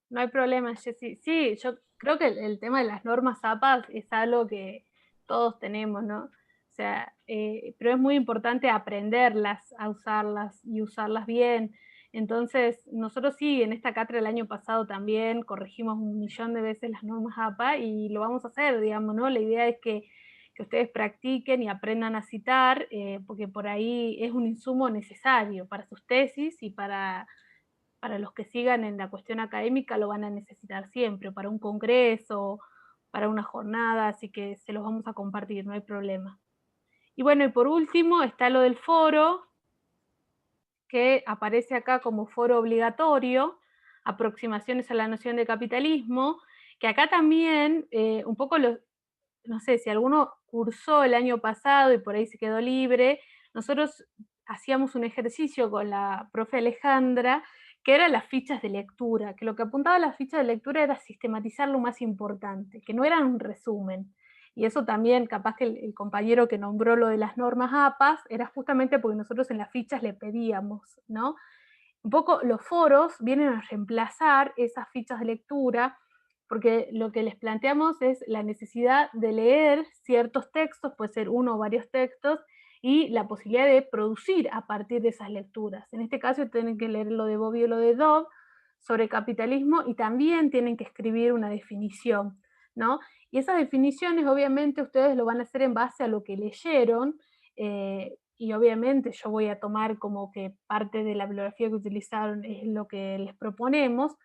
No hay problema, Jessy. Sí, yo creo que el tema de las normas APA es algo que todos tenemos, ¿no? O sea, pero es muy importante aprenderlas, a usarlas y usarlas bien. Entonces, nosotros sí, en esta cátedra el año pasado también corregimos 1.000.000 de veces las normas APA y lo vamos a hacer, digamos, ¿no? La idea es que ustedes practiquen y aprendan a citar, porque por ahí es un insumo necesario para sus tesis y para los que sigan en la cuestión académica lo van a necesitar siempre, para un congreso, para una jornada, así que se los vamos a compartir, no hay problema. Y bueno, y por último está lo del foro, que aparece acá como foro obligatorio, aproximaciones a la noción de capitalismo, que acá también un poco no sé, si alguno cursó el año pasado y por ahí se quedó libre, nosotros hacíamos un ejercicio con la profe Alejandra, que eran las fichas de lectura, que lo que apuntaba a las fichas de lectura era sistematizar lo más importante, que no eran un resumen. Y eso también, capaz que el compañero que nombró lo de las normas APAS, era justamente porque nosotros en las fichas le pedíamos, ¿no? Un poco los foros vienen a reemplazar esas fichas de lectura, porque lo que les planteamos es la necesidad de leer ciertos textos, puede ser uno o varios textos, y la posibilidad de producir a partir de esas lecturas. En este caso tienen que leer lo de Bobby o lo de Dobb sobre capitalismo, y también tienen que escribir una definición, ¿no? Y esas definiciones obviamente ustedes lo van a hacer en base a lo que leyeron, y obviamente yo voy a tomar como que parte de la bibliografía que utilizaron es lo que les proponemos,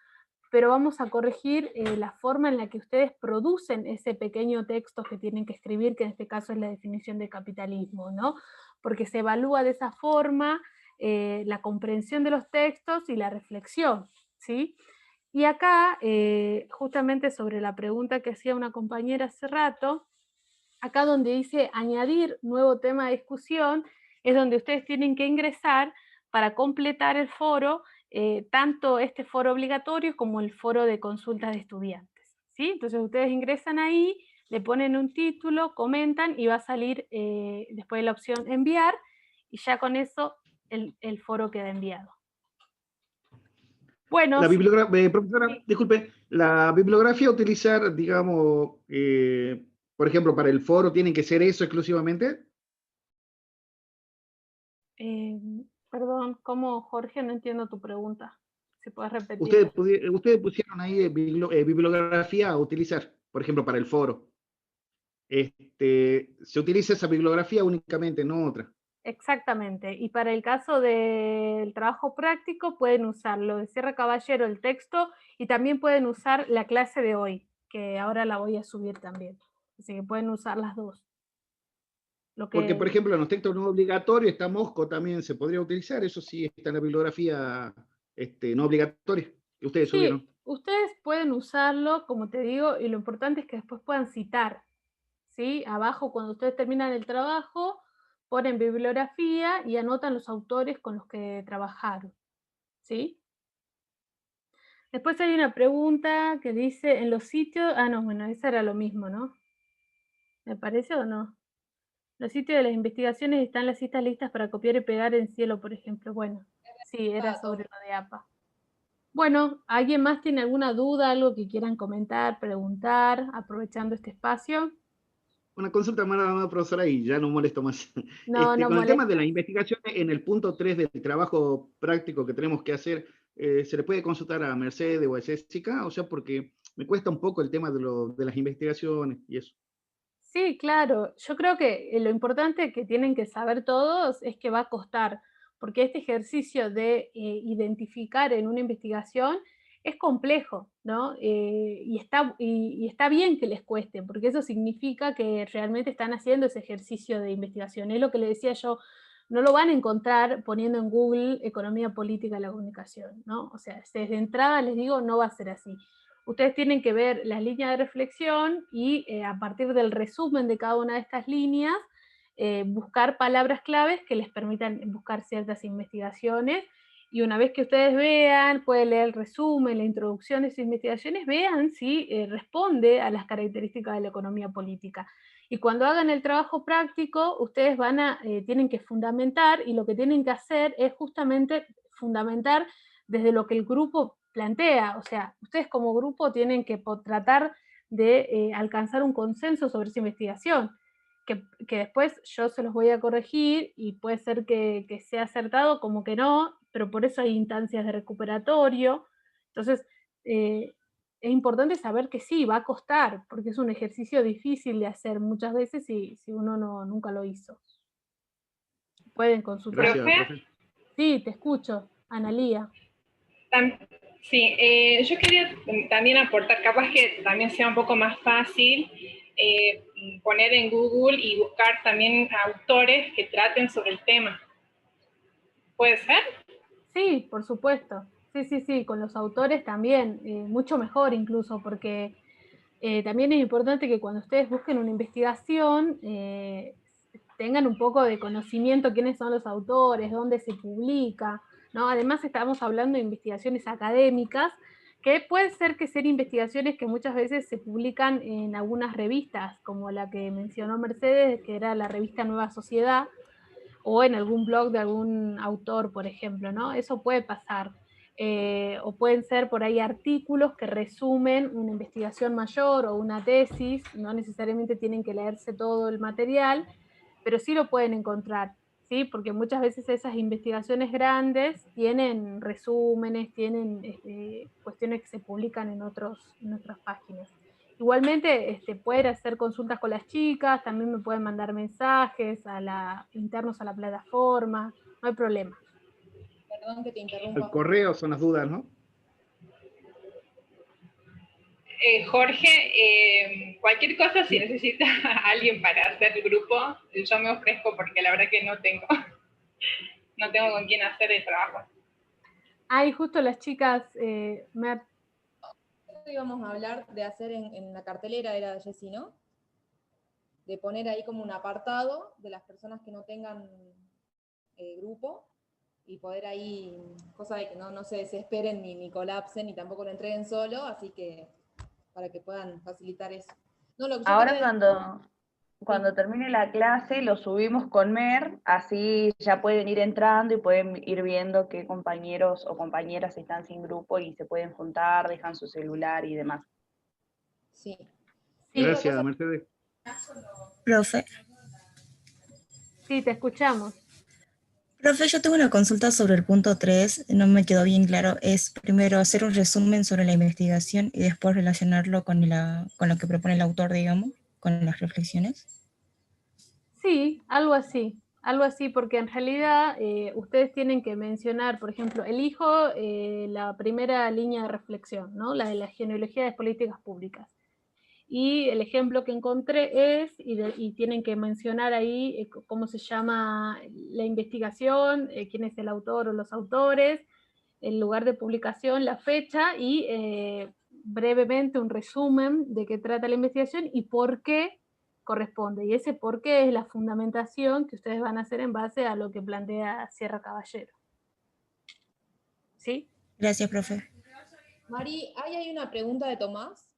pero vamos a corregir la forma en la que ustedes producen ese pequeño texto que tienen que escribir, que en este caso es la definición de capitalismo, ¿no? Porque se evalúa de esa forma la comprensión de los textos y la reflexión, ¿sí? Y acá, justamente sobre la pregunta que hacía una compañera hace rato, acá donde dice añadir nuevo tema de discusión, es donde ustedes tienen que ingresar para completar el foro, tanto este foro obligatorio como el foro de consultas de estudiantes, ¿sí? Entonces ustedes ingresan ahí, le ponen un título, comentan y va a salir después la opción enviar, y ya con eso el foro queda enviado. Bueno, La profesora, sí. disculpe, la bibliografía a utilizar, digamos, por ejemplo, para el foro, ¿tienen que ser eso exclusivamente? Perdón, ¿cómo, Jorge? No entiendo tu pregunta. Si puedes repetir. Ustedes pusieron ahí bibliografía a utilizar, por ejemplo, para el foro. Se utiliza esa bibliografía únicamente, no otra. Exactamente. Y para el caso del trabajo práctico pueden usar lo de Sierra Caballero, el texto, y también pueden usar la clase de hoy, que ahora la voy a subir también. Así que pueden usar las dos. Porque, por ejemplo, en los textos no obligatorios está Mosco también, se podría utilizar, eso sí está en la bibliografía no obligatoria que ustedes subieron. Sí, ustedes pueden usarlo, como te digo, y lo importante es que después puedan citar, ¿sí? Abajo, cuando ustedes terminan el trabajo, ponen bibliografía y anotan los autores con los que trabajaron, ¿sí? Después hay una pregunta que dice, en los sitios, no, bueno, esa era lo mismo, ¿no? ¿Me parece o no? Los sitios de las investigaciones están las citas listas para copiar y pegar en Cielo, por ejemplo. Bueno, sí, era sobre lo de APA. Bueno, ¿alguien más tiene alguna duda, algo que quieran comentar, preguntar, aprovechando este espacio? Una consulta más, profesora, y ya no molesto más. No, no Con el tema de molesta. las investigaciones, en el punto 3 del trabajo práctico que tenemos que hacer, ¿se le puede consultar a Mercedes o a Jessica? O sea, porque me cuesta un poco el tema de las investigaciones y eso. Sí, claro. Yo creo que lo importante que tienen que saber todos es que va a costar, porque este ejercicio de identificar en una investigación es complejo, ¿no? Y está bien que les cueste, porque eso significa que realmente están haciendo ese ejercicio de investigación. Es lo que le decía yo, no lo van a encontrar poniendo en Google economía política de la comunicación, ¿no? O sea, desde entrada les digo, no va a ser así. Ustedes tienen que ver las líneas de reflexión y a partir del resumen de cada una de estas líneas, buscar palabras claves que les permitan buscar ciertas investigaciones Y una vez que ustedes vean, pueden leer el resumen, la introducción de sus investigaciones, vean si responde a las características de la economía política. Y cuando hagan el trabajo práctico, ustedes tienen que fundamentar, y lo que tienen que hacer es justamente fundamentar desde lo que el grupo plantea. O sea, ustedes como grupo tienen que tratar de alcanzar un consenso sobre esa investigación, que después yo se los voy a corregir y puede ser que sea acertado como que no, pero por eso hay instancias de recuperatorio. Entonces, es importante saber que sí, va a costar, porque es un ejercicio difícil de hacer muchas veces si uno nunca lo hizo. Pueden consultar. Gracias, profe. Sí, te escucho, Analía. Sí, yo quería también aportar, capaz que también sea un poco más fácil poner en Google y buscar también autores que traten sobre el tema. ¿Puede ser? Sí, por supuesto. Sí, con los autores también, mucho mejor incluso, porque también es importante que cuando ustedes busquen una investigación, tengan un poco de conocimiento quiénes son los autores, dónde se publica, ¿no? Además estamos hablando de investigaciones académicas, que puede ser que sean investigaciones que muchas veces se publican en algunas revistas, como la que mencionó Mercedes, que era la revista Nueva Sociedad, o en algún blog de algún autor, por ejemplo, ¿no? Eso puede pasar. O pueden ser por ahí artículos que resumen una investigación mayor o una tesis, no necesariamente tienen que leerse todo el material, pero sí lo pueden encontrar, ¿sí? Porque muchas veces esas investigaciones grandes tienen resúmenes, tienen cuestiones que se publican en otras páginas. Igualmente pueden hacer consultas con las chicas, también me pueden mandar mensajes internos a la plataforma, no hay problema. Perdón que te interrumpa. El correo son las dudas, ¿no? Jorge, cualquier cosa, si necesita a alguien para hacer el grupo, yo me ofrezco porque la verdad que no tengo con quién hacer el trabajo. Y justo las chicas íbamos a hablar de hacer en la cartelera, era de Jessy, ¿no? De poner ahí como un apartado de las personas que no tengan grupo, y poder ahí, cosa de que no se desesperen ni colapsen, ni tampoco lo entreguen solo, así que para que puedan facilitar eso. No, lo que ahora cuando termine la clase lo subimos con Mer, así ya pueden ir entrando y pueden ir viendo qué compañeros o compañeras están sin grupo y se pueden juntar, dejan su celular y demás. Sí. Gracias, Mercedes. Profe. Sí, te escuchamos. Profe, yo tengo una consulta sobre el punto 3, no me quedó bien claro. Es primero hacer un resumen sobre la investigación y después relacionarlo con lo que propone el autor, digamos, con las reflexiones. Sí, algo así, porque en realidad ustedes tienen que mencionar, por ejemplo, elijo la primera línea de reflexión, ¿no? La de la genealogía de las políticas públicas. Y el ejemplo que encontré es, y tienen que mencionar ahí cómo se llama la investigación, quién es el autor o los autores, el lugar de publicación, la fecha y brevemente un resumen de qué trata la investigación y por qué corresponde. Y ese por qué es la fundamentación que ustedes van a hacer en base a lo que plantea Sierra Caballero. ¿Sí? Gracias, profe. Mari, ahí hay una pregunta de Tomás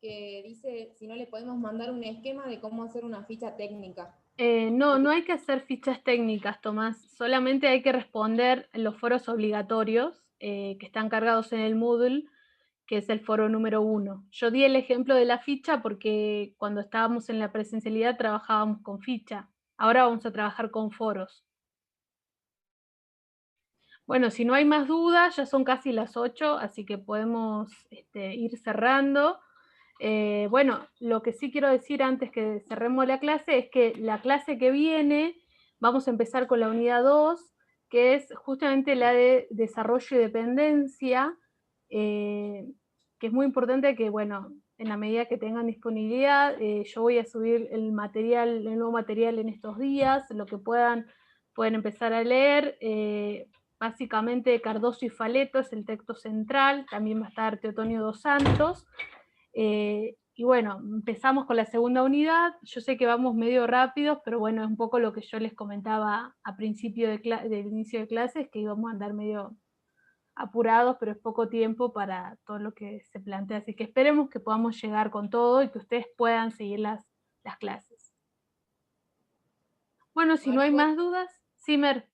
que dice si no le podemos mandar un esquema de cómo hacer una ficha técnica. No hay que hacer fichas técnicas, Tomás, solamente hay que responder en los foros obligatorios que están cargados en el Moodle, que es el foro número 1. Yo di el ejemplo de la ficha porque cuando estábamos en la presencialidad trabajábamos con ficha, ahora vamos a trabajar con foros. Bueno, si no hay más dudas, ya son casi las 8, así que podemos ir cerrando. Bueno, lo que sí quiero decir antes que cerremos la clase es que la clase que viene vamos a empezar con la unidad 2, que es justamente la de desarrollo y dependencia, que es muy importante que, bueno, en la medida que tengan disponibilidad, yo voy a subir el nuevo material en estos días, lo que pueden empezar a leer. Básicamente Cardoso y Faleto es el texto central, también va a estar Teotonio dos Santos. Y bueno, empezamos con la segunda unidad. Yo sé que vamos medio rápidos, pero bueno, es un poco lo que yo les comentaba a principio del inicio de clases, que íbamos a andar medio apurados, pero es poco tiempo para todo lo que se plantea. Así que esperemos que podamos llegar con todo y que ustedes puedan seguir las clases. Bueno, si no hay más dudas, Simer.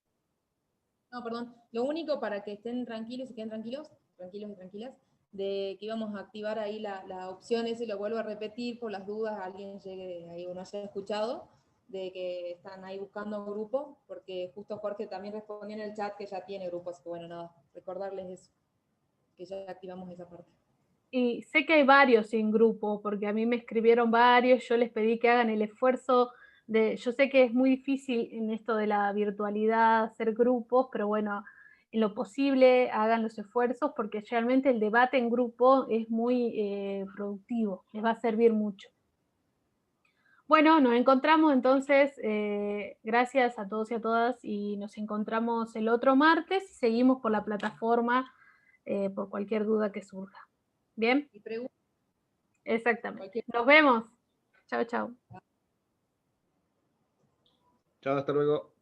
No, perdón. Lo único para que estén tranquilos y queden tranquilos y tranquilas, de que íbamos a activar ahí la opción esa, y lo vuelvo a repetir por las dudas, alguien llegue ahí o no haya escuchado, de que están ahí buscando grupo, porque justo Jorge también respondió en el chat que ya tiene grupo, así que bueno, nada, recordarles eso, que ya activamos esa parte. Y sé que hay varios sin grupo, porque a mí me escribieron varios, yo les pedí que hagan el esfuerzo yo sé que es muy difícil en esto de la virtualidad hacer grupos, pero bueno, en lo posible hagan los esfuerzos, porque realmente el debate en grupo es muy productivo, les va a servir mucho. Bueno, nos encontramos entonces, gracias a todos y a todas, y nos encontramos el otro martes y seguimos por la plataforma por cualquier duda que surja. ¿Bien? Exactamente. Nos vemos. Chao, chao. Chao, hasta luego.